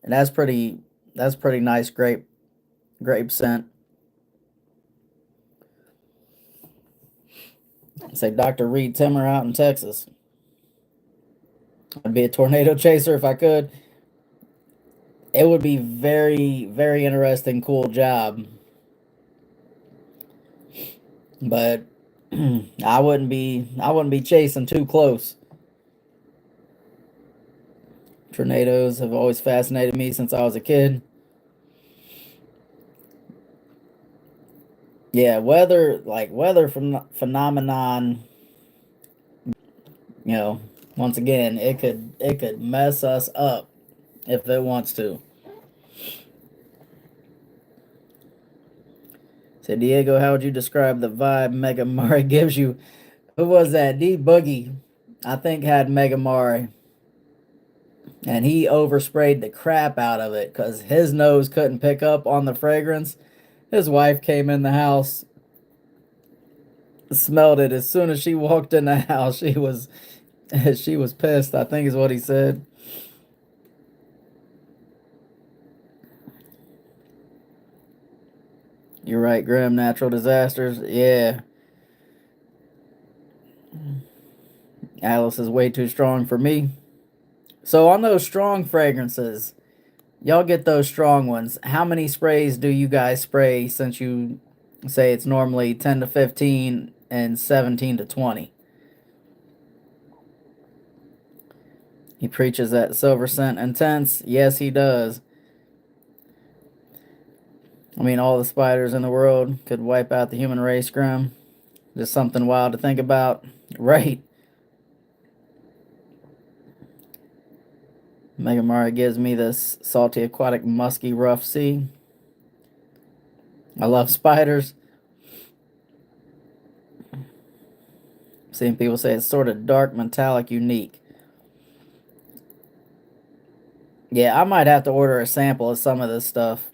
and that's pretty nice grape scent. Say Dr. Reed Timmer out in Texas. I'd be a tornado chaser if I could. It would be very, very interesting, cool job. But I wouldn't be chasing too close. Tornadoes have always fascinated me since I was a kid. Yeah, weather from phenomenon, you know, once again, it could mess us up if it wants to. So Diego, how would you describe the vibe Mega Mari gives you? Who was that? D Boogie, I think had Mega Mari, and he oversprayed the crap out of it because his nose couldn't pick up on the fragrance. His wife came in the house, smelled it as soon as she walked in the house. She was pissed, I think is what he said. You're right, Grim. Natural disasters. Yeah. Alice is way too strong for me. So on those strong fragrances, y'all get those strong ones. How many sprays do you guys spray since you say it's normally 10 to 15 and 17 to 20? He preaches that silver scent intense. Yes, he does. I mean, all the spiders in the world could wipe out the human race, Grim. Just something wild to think about. Right. Megamara gives me this salty, aquatic, musky, rough sea. I love spiders. Seeing people say it's sort of dark, metallic, unique. Yeah, I might have to order a sample of some of this stuff.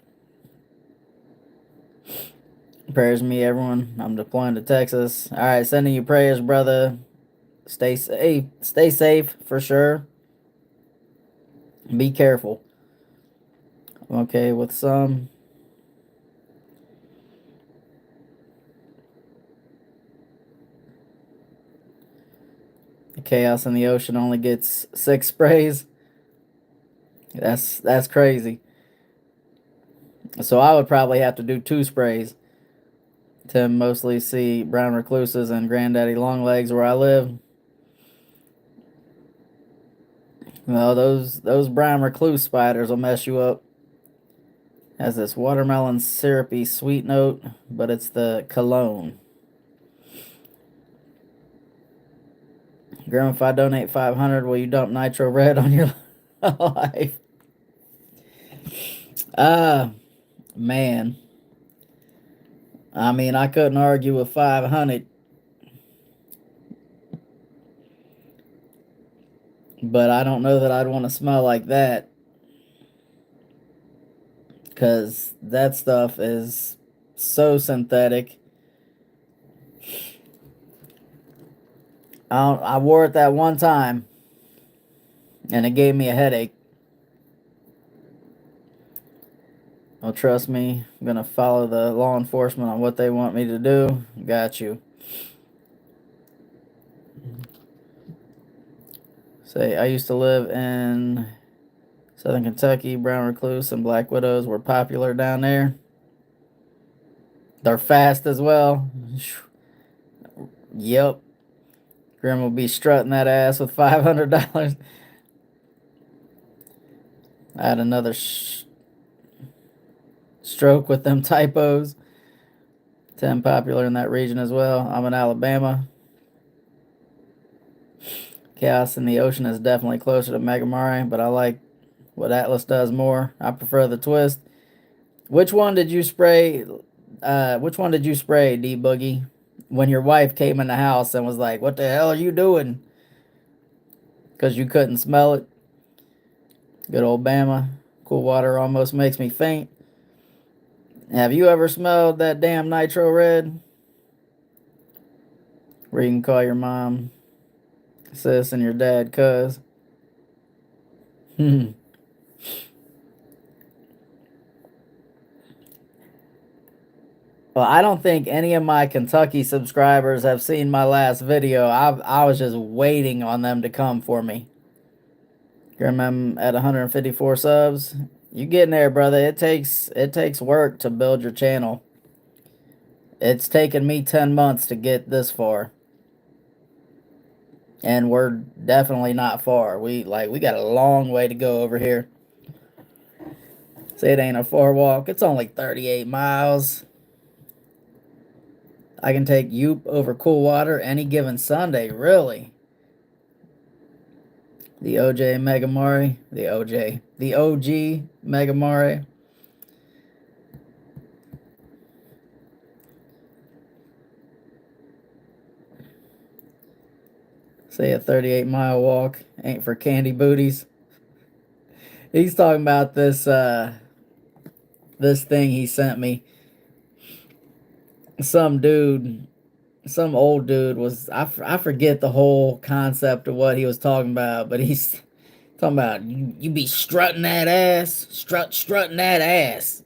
Prayers to me, everyone. I'm deploying to Texas. All right, sending you prayers, brother. Stay safe. Stay safe for sure. Be careful. Okay, with some. The chaos in the ocean only gets 6 sprays. That's crazy. So I would probably have to do 2 sprays to mostly see brown recluses and granddaddy longlegs where I live. Well, those brown recluse spiders will mess you up. Has this watermelon syrupy sweet note, but it's the cologne. Graham, if I donate 500, will you dump nitro red on your life? Man. I mean, I couldn't argue with 500, but I don't know that I'd want to smell like that, because that stuff is so synthetic. I wore it that one time, and it gave me a headache. Oh, trust me, I'm gonna follow the law enforcement on what they want me to do. Got you. Say, I used to live in Southern Kentucky. Brown recluse and black widows were popular down there. They're fast as well. Yep. Grim will be strutting that ass with $500. I had another stroke with them typos. 10 popular in that region as well. I'm in Alabama. Chaos in the Ocean is definitely closer to Megamari, but I like what Atlas does more. I prefer the twist. Which one did you spray? Which one did you spray, D Boogie? When your wife came in the house and was like, "What the hell are you doing?" Because you couldn't smell it. Good old Bama. Cool water almost makes me faint. Have you ever smelled that damn nitro red? Where you can call your mom sis and your dad cuz. Well, I don't think any of my Kentucky subscribers have seen my last video. I was just waiting on them to come for me. I'm at 154 subs. You getting there, brother. It takes work to build your channel. It's taken me 10 months to get this far. And we're definitely not far. We got a long way to go over here. Say it ain't a far walk. It's only 38 miles. I can take Yoop over cool water any given Sunday, really. The OJ Megamari. The OG Megamari. Say a 38-mile walk ain't for candy booties. He's talking about this thing he sent me. Some old dude was I forget the whole concept of what he was talking about, but he's talking about you be strutting that ass, strutting that ass.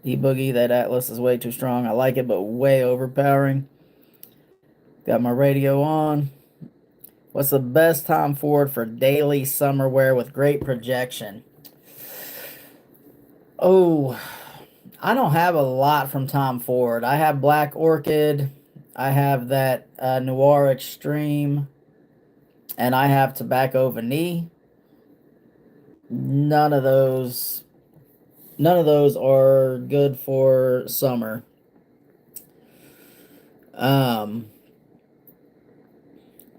E-Boogie, that Atlas is way too strong. I like it, but way overpowering. Got my radio on. What's the best Tom Ford for daily summer wear with great projection? Oh, I don't have a lot from Tom Ford. I have Black Orchid. I have that Noir Extreme. And I have Tobacco Vanille. None of those are good for summer. Um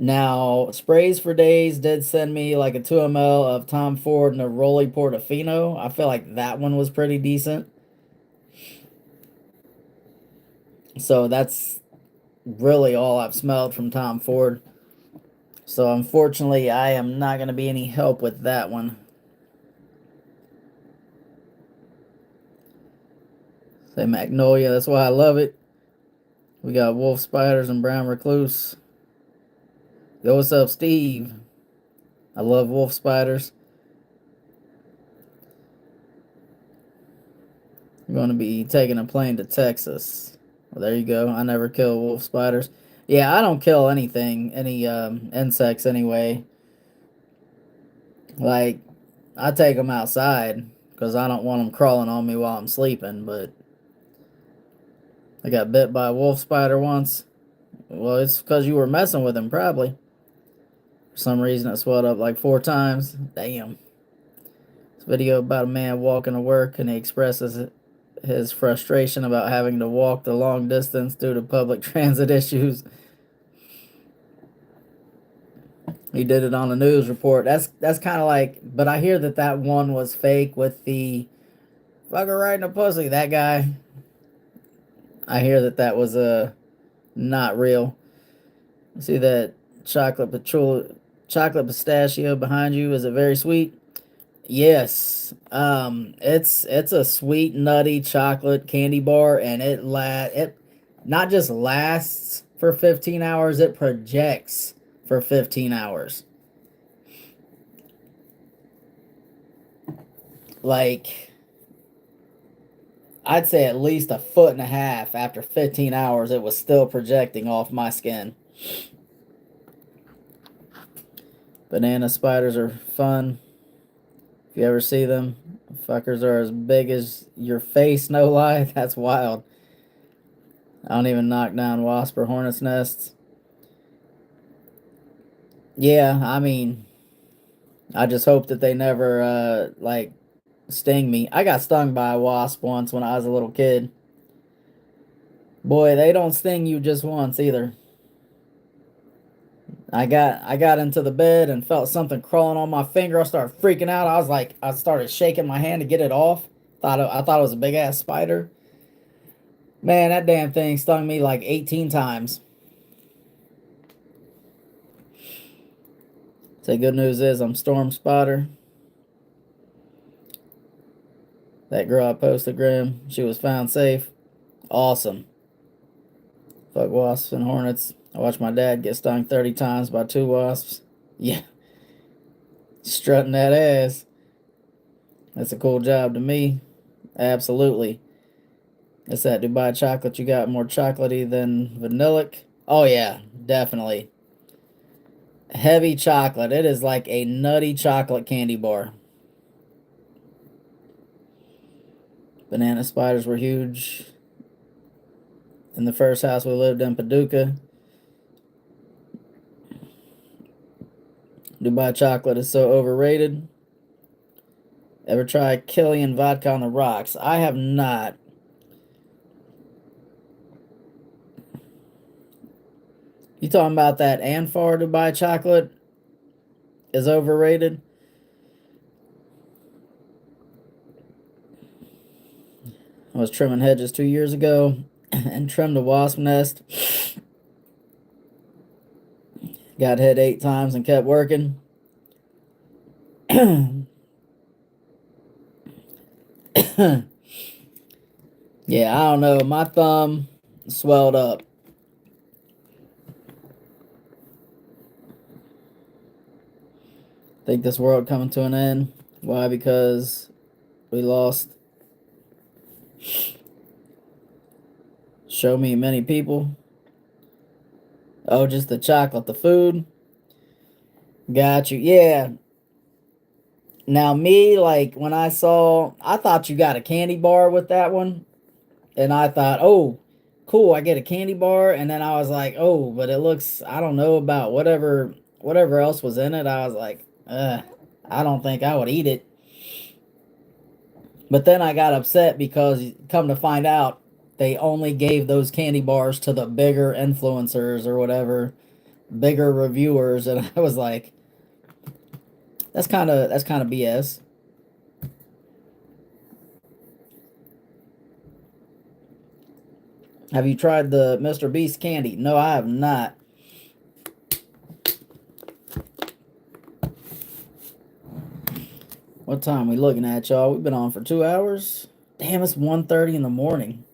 Now, Sprays for Days did send me like a 2 ml of Tom Ford and a Rolly Portofino. I feel like that one was pretty decent. So that's really all I've smelled from Tom Ford. So unfortunately, I am not going to be any help with that one. Say Magnolia, that's why I love it. We got Wolf Spiders and Brown Recluse. Yo, what's up, Steve? I love Wolf Spiders. I'm going to be taking a plane to Texas. Well, there you go. I never kill wolf spiders. Yeah, I don't kill anything, any insects anyway. Like, I take them outside because I don't want them crawling on me while I'm sleeping. But I got bit by a wolf spider once. Well, it's because you were messing with him, probably. For some reason, it swelled up like 4 times. Damn. This video about a man walking to work and he expresses his frustration about having to walk the long distance due to public transit issues. He did it on a news report. That's kind of like, but I hear that one was fake with the fucker right in the pussy. That guy. I hear that was not real. See that chocolate pistachio behind you? Is it very sweet? Yes. It's a sweet nutty chocolate candy bar, and it not just lasts for 15 hours, it projects for 15 hours. Like, I'd say at least a foot and a half after 15 hours, it was still projecting off my skin. Banana spiders are fun. If you ever see them, fuckers are as big as your face, no lie. That's wild. I don't even knock down wasp or hornet's nests. Yeah, I mean, I just hope that they never, like, sting me. I got stung by a wasp once when I was a little kid. Boy, they don't sting you just once either. I got into the bed and felt something crawling on my finger. I started freaking out. I started shaking my hand to get it off. I thought it was a big ass spider. Man, that damn thing stung me like 18 times. So good news is I'm Storm Spotter. That girl I posted, Grim, she was found safe. Awesome. Fuck wasps and hornets. I watched my dad get stung 30 times by 2 wasps. Yeah. Strutting that ass. That's a cool job to me. Absolutely. It's that Dubai chocolate you got more chocolatey than vanillic. Oh yeah, definitely. Heavy chocolate. It is like a nutty chocolate candy bar. Banana spiders were huge in the first house we lived in, Paducah. Dubai chocolate is so overrated. Ever try Killian vodka on the rocks? I have not. You talking about that Anfar Dubai chocolate is overrated? I was trimming hedges 2 years ago and trimmed a wasp nest. Got hit 8 times and kept working. Yeah, I don't know. My thumb swelled up. Think this world coming to an end. Why? Because we lost show me many people. Oh, just the chocolate, the food. Got you. Yeah. Now me, like when I thought you got a candy bar with that one. And I thought, oh, cool, I get a candy bar. And then I was like, oh, but it looks, I don't know about whatever else was in it. I was like, I don't think I would eat it. But then I got upset because come to find out, they only gave those candy bars to the bigger influencers or whatever. bigger reviewers, and I was like, that's kind of BS. Have you tried the Mr. Beast candy? No, I have not. What time we looking at, y'all? We've been on for 2 hours. Damn, it's 1:30 in the morning.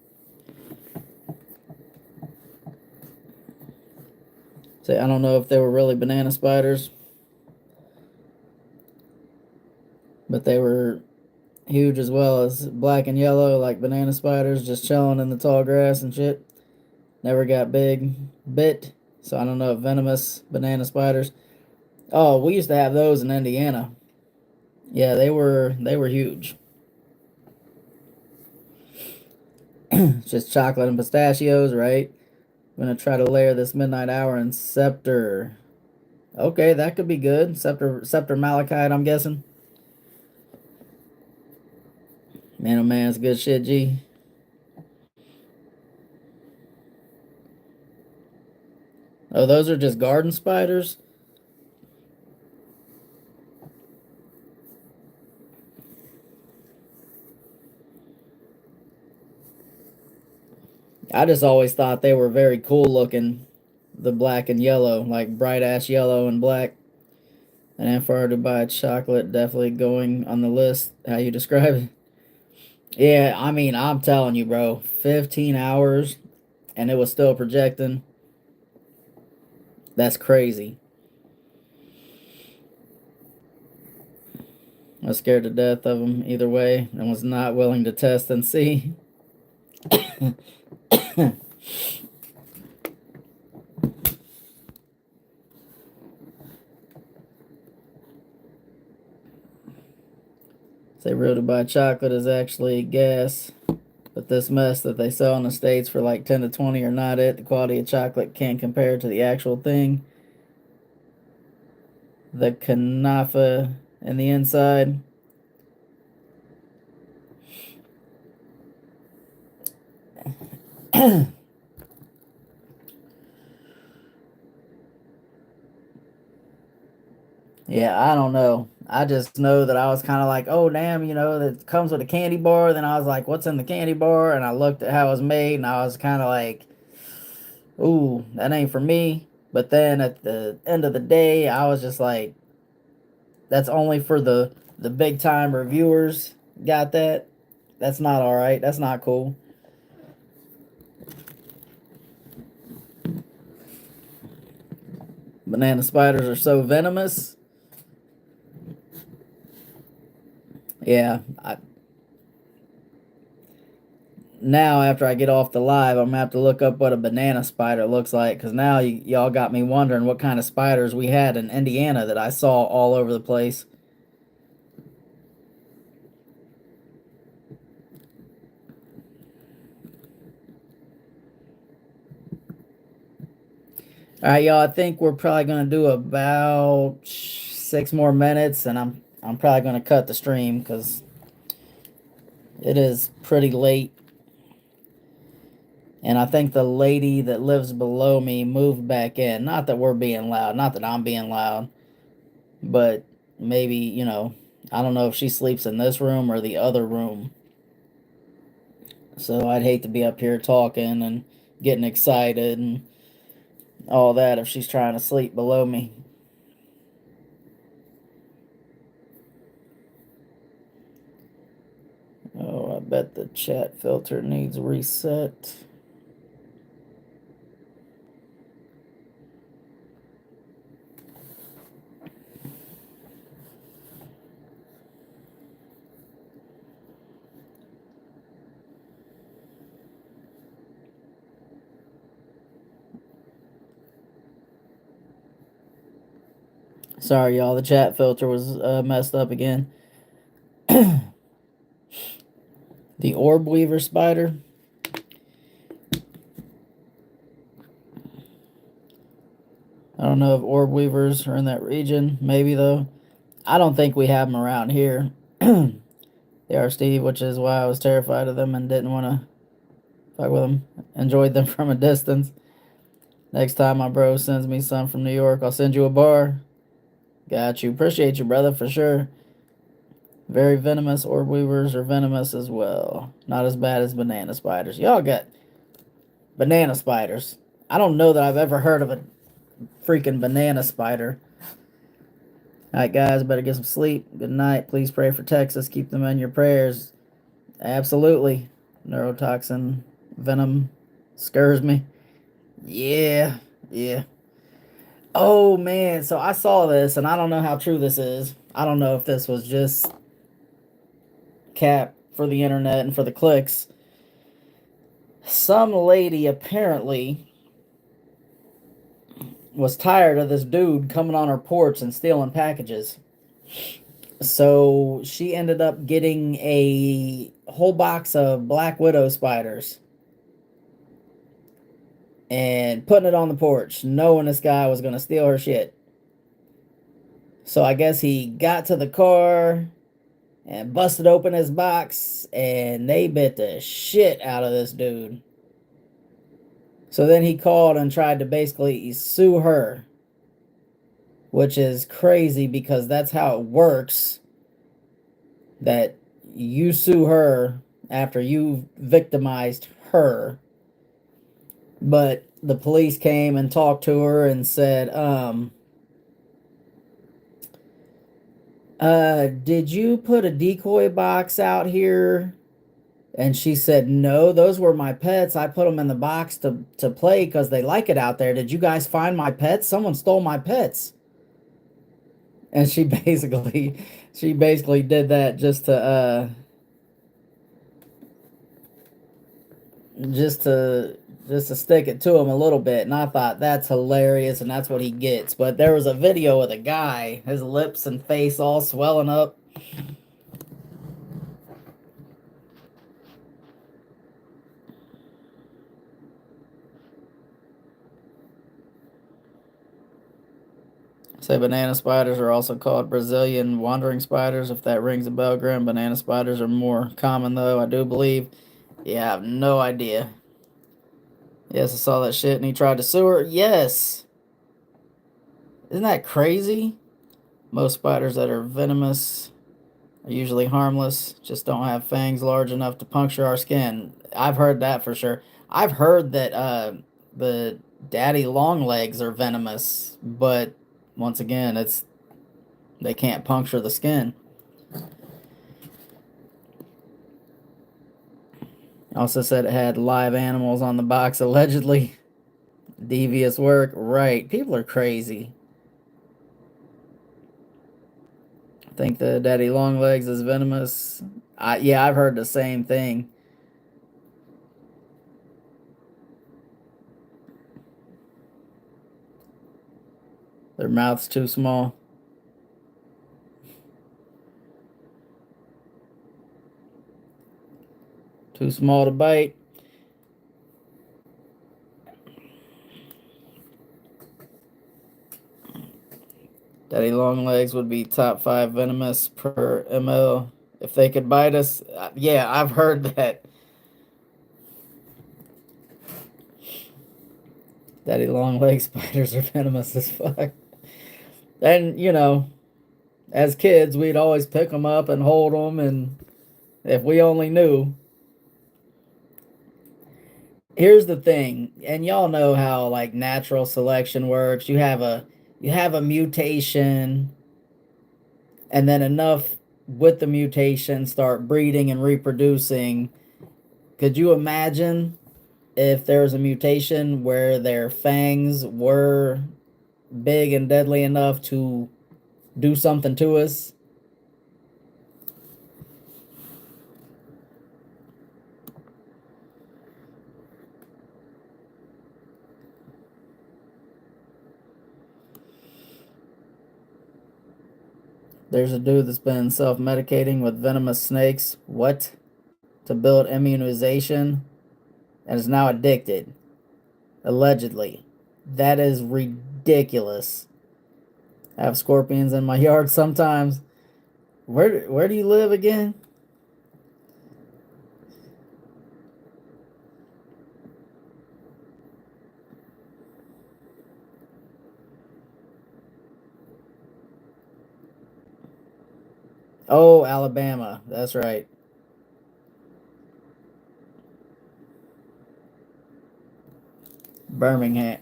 Say, I don't know if they were really banana spiders, but they were huge as well as black and yellow, like banana spiders, just chilling in the tall grass and shit. Never got bit, so I don't know if venomous banana spiders. Oh, we used to have those in Indiana. Yeah, they were huge. Just chocolate and pistachios, right? I'm gonna try to layer this midnight hour in scepter. Okay, that could be good. Scepter malachite, I'm guessing. Man, oh man, it's good shit, G. Oh, those are just garden spiders. I just always thought they were very cool looking. The black and yellow, like bright ash yellow and black. And if I were to buy chocolate, definitely going on the list. How you describe it? Yeah, I mean, I'm telling you, bro. 15 hours and it was still projecting. That's crazy. I was scared to death of them either way and was not willing to test and see. Say real to buy chocolate is actually gas. But this mess that they sell in the States for like 10 to 20 are not it. The quality of chocolate can't compare to the actual thing. The kanafa in the inside. Yeah, I don't know. I just know that I was kind of like, oh, damn, that comes with a candy bar. Then I was like, what's in the candy bar? And I looked at how it was made and I was kind of like, ooh, that ain't for me. But then at the end of the day, I was just like, that's only for the big time reviewers. Got that? That's not all right. That's not cool. Banana spiders are so venomous. Yeah, now after I get off the live, I'm gonna have to look up what a banana spider looks like because now y'all got me wondering what kind of spiders we had in Indiana that I saw all over the place. All right, y'all. I think we're probably gonna do about 6 more minutes, and I'm probably gonna cut the stream because it is pretty late. And I think the lady that lives below me moved back in. Not that we're being loud, not that I'm being loud, but maybe, I don't know if she sleeps in this room or the other room. So I'd hate to be up here talking and getting excited and all that if she's trying to sleep below me. Oh, I bet the chat filter needs reset. Sorry, y'all. The chat filter was messed up again. The orb weaver spider. I don't know if orb weavers are in that region. Maybe, though. I don't think we have them around here. They are Steve, which is why I was terrified of them and didn't want to fuck with them. Enjoyed them from a distance. Next time my bro sends me some from New York, I'll send you a bar. Got you. Appreciate you, brother, for sure. Very venomous. Orb weavers are venomous as well. Not as bad as banana spiders. Y'all got banana spiders. I don't know that I've ever heard of a freaking banana spider. Alright, guys, better get some sleep. Good night. Please pray for Texas. Keep them in your prayers. Absolutely. Neurotoxin venom scares me. Yeah, yeah. Oh man, so I saw this and I don't know how true this is. I don't know if this was just cap for the internet and for the clicks. Some lady apparently was tired of this dude coming on her porch and stealing packages. So she ended up getting a whole box of Black Widow spiders and putting it on the porch, knowing this guy was going to steal her shit. So I guess he got to the car and busted open his box, and they bit the shit out of this dude. So then he called and tried to basically sue her, which is crazy because that's how it works. That you sue her after you victimized her. But the police came and talked to her and said, did you put a decoy box out here? And she said, no, those were my pets. I put them in the box to play because they like it out there. Did you guys find my pets? Someone stole my pets. And she basically did that just to stick it to him a little bit. And I thought that's hilarious and that's what he gets. But there was a video of a guy, his lips and face all swelling up. Say banana spiders are also called Brazilian wandering spiders. If that rings a bell, Graham. Banana spiders are more common, though, I do believe. Yeah, I have no idea. Yes, I saw that shit and he tried to sue her. Yes. Isn't that crazy? Most spiders that are venomous are usually harmless, just don't have fangs large enough to puncture our skin. I've heard that for sure. I've heard that the daddy long legs are venomous, but once again, they can't puncture the skin. Also said it had live animals on the box, allegedly. Devious work. Right. People are crazy. I think the daddy long legs is venomous. Yeah, I've heard the same thing. Their mouth's too small. Too small to bite. Daddy long legs would be top 5 venomous per ml. If they could bite us, yeah, I've heard that. Daddy long leg spiders are venomous as fuck. And, as kids, we'd always pick them up and hold them, and if we only knew. Here's the thing, and y'all know how like natural selection works. You have a mutation, and then enough with the mutation start breeding and reproducing. Could you imagine if there was a mutation where their fangs were big and deadly enough to do something to us? There's a dude that's been self-medicating with venomous snakes. What? To build immunization and is now addicted. Allegedly. That is ridiculous. I have scorpions in my yard sometimes. Where do you live again? Oh, Alabama. That's right. Birmingham.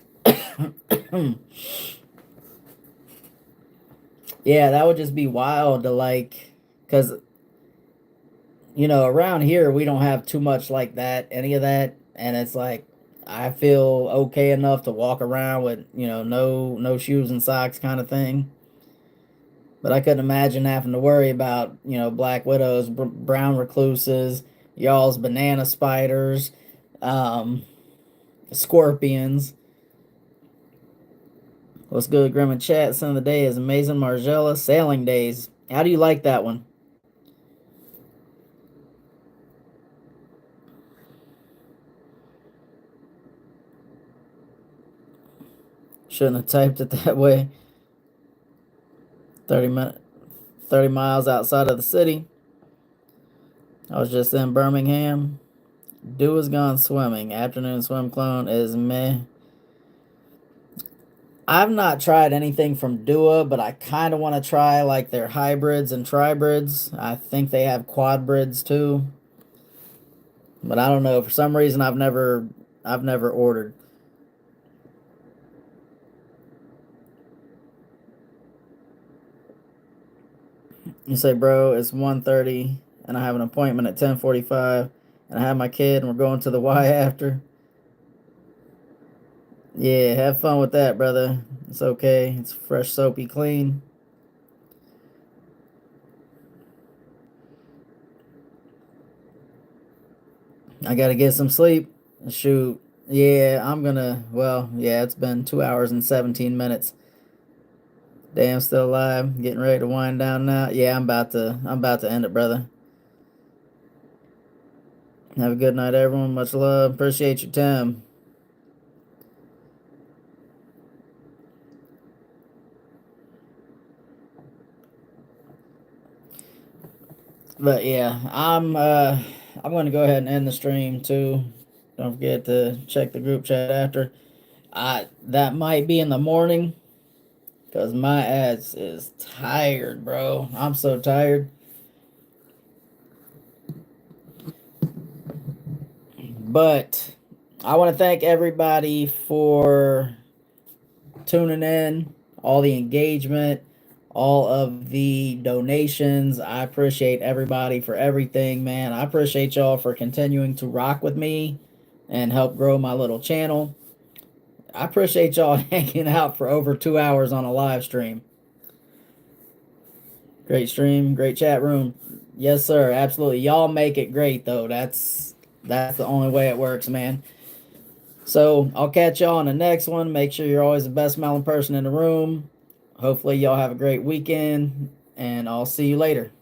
Yeah, that would just be wild to like, because around here we don't have too much like that, any of that, and it's like I feel okay enough to walk around with no shoes and socks kind of thing. But I couldn't imagine having to worry about black widows, brown recluses, y'all's banana spiders, um, scorpions. What's good, Grim and Chat? Son of the day is amazing. Margella sailing days. How do you like that one? Shouldn't have typed it that way. 30 30 miles outside of the city. I was just in Birmingham. Do is gone swimming. Afternoon swim clone is meh. I've not tried anything from Dua, but I kind of want to try like their hybrids and tribrids. I think they have quadbrids too, but I don't know. For some reason, I've never ordered. You say, bro, it's 1:30 and I have an appointment at 10:45 and I have my kid and we're going to the Y after. Yeah, have fun with that, brother. It's okay. It's fresh, soapy, clean. I gotta get some sleep. Shoot. Yeah, well, yeah, it's been 2 hours and 17 minutes. Damn, still alive. Getting ready to wind down now. Yeah, I'm about to end it, brother. Have a good night, everyone. Much love. Appreciate your time. But yeah, I'm gonna go ahead and end the stream too. Don't forget to check the group chat after. That might be in the morning because my ass is tired, bro. I'm so tired. But I want to thank everybody for tuning in, all the engagement, all of the donations. I appreciate everybody for everything, man. I appreciate y'all for continuing to rock with me and help grow my little channel. I appreciate y'all hanging out for over 2 hours on a live stream. Great stream, great chat room. Yes, sir. Absolutely. Y'all make it great though. That's the only way it works, man. So I'll catch y'all on the next one. Make sure you're always the best smiling person in the room. Hopefully y'all have a great weekend and I'll see you later.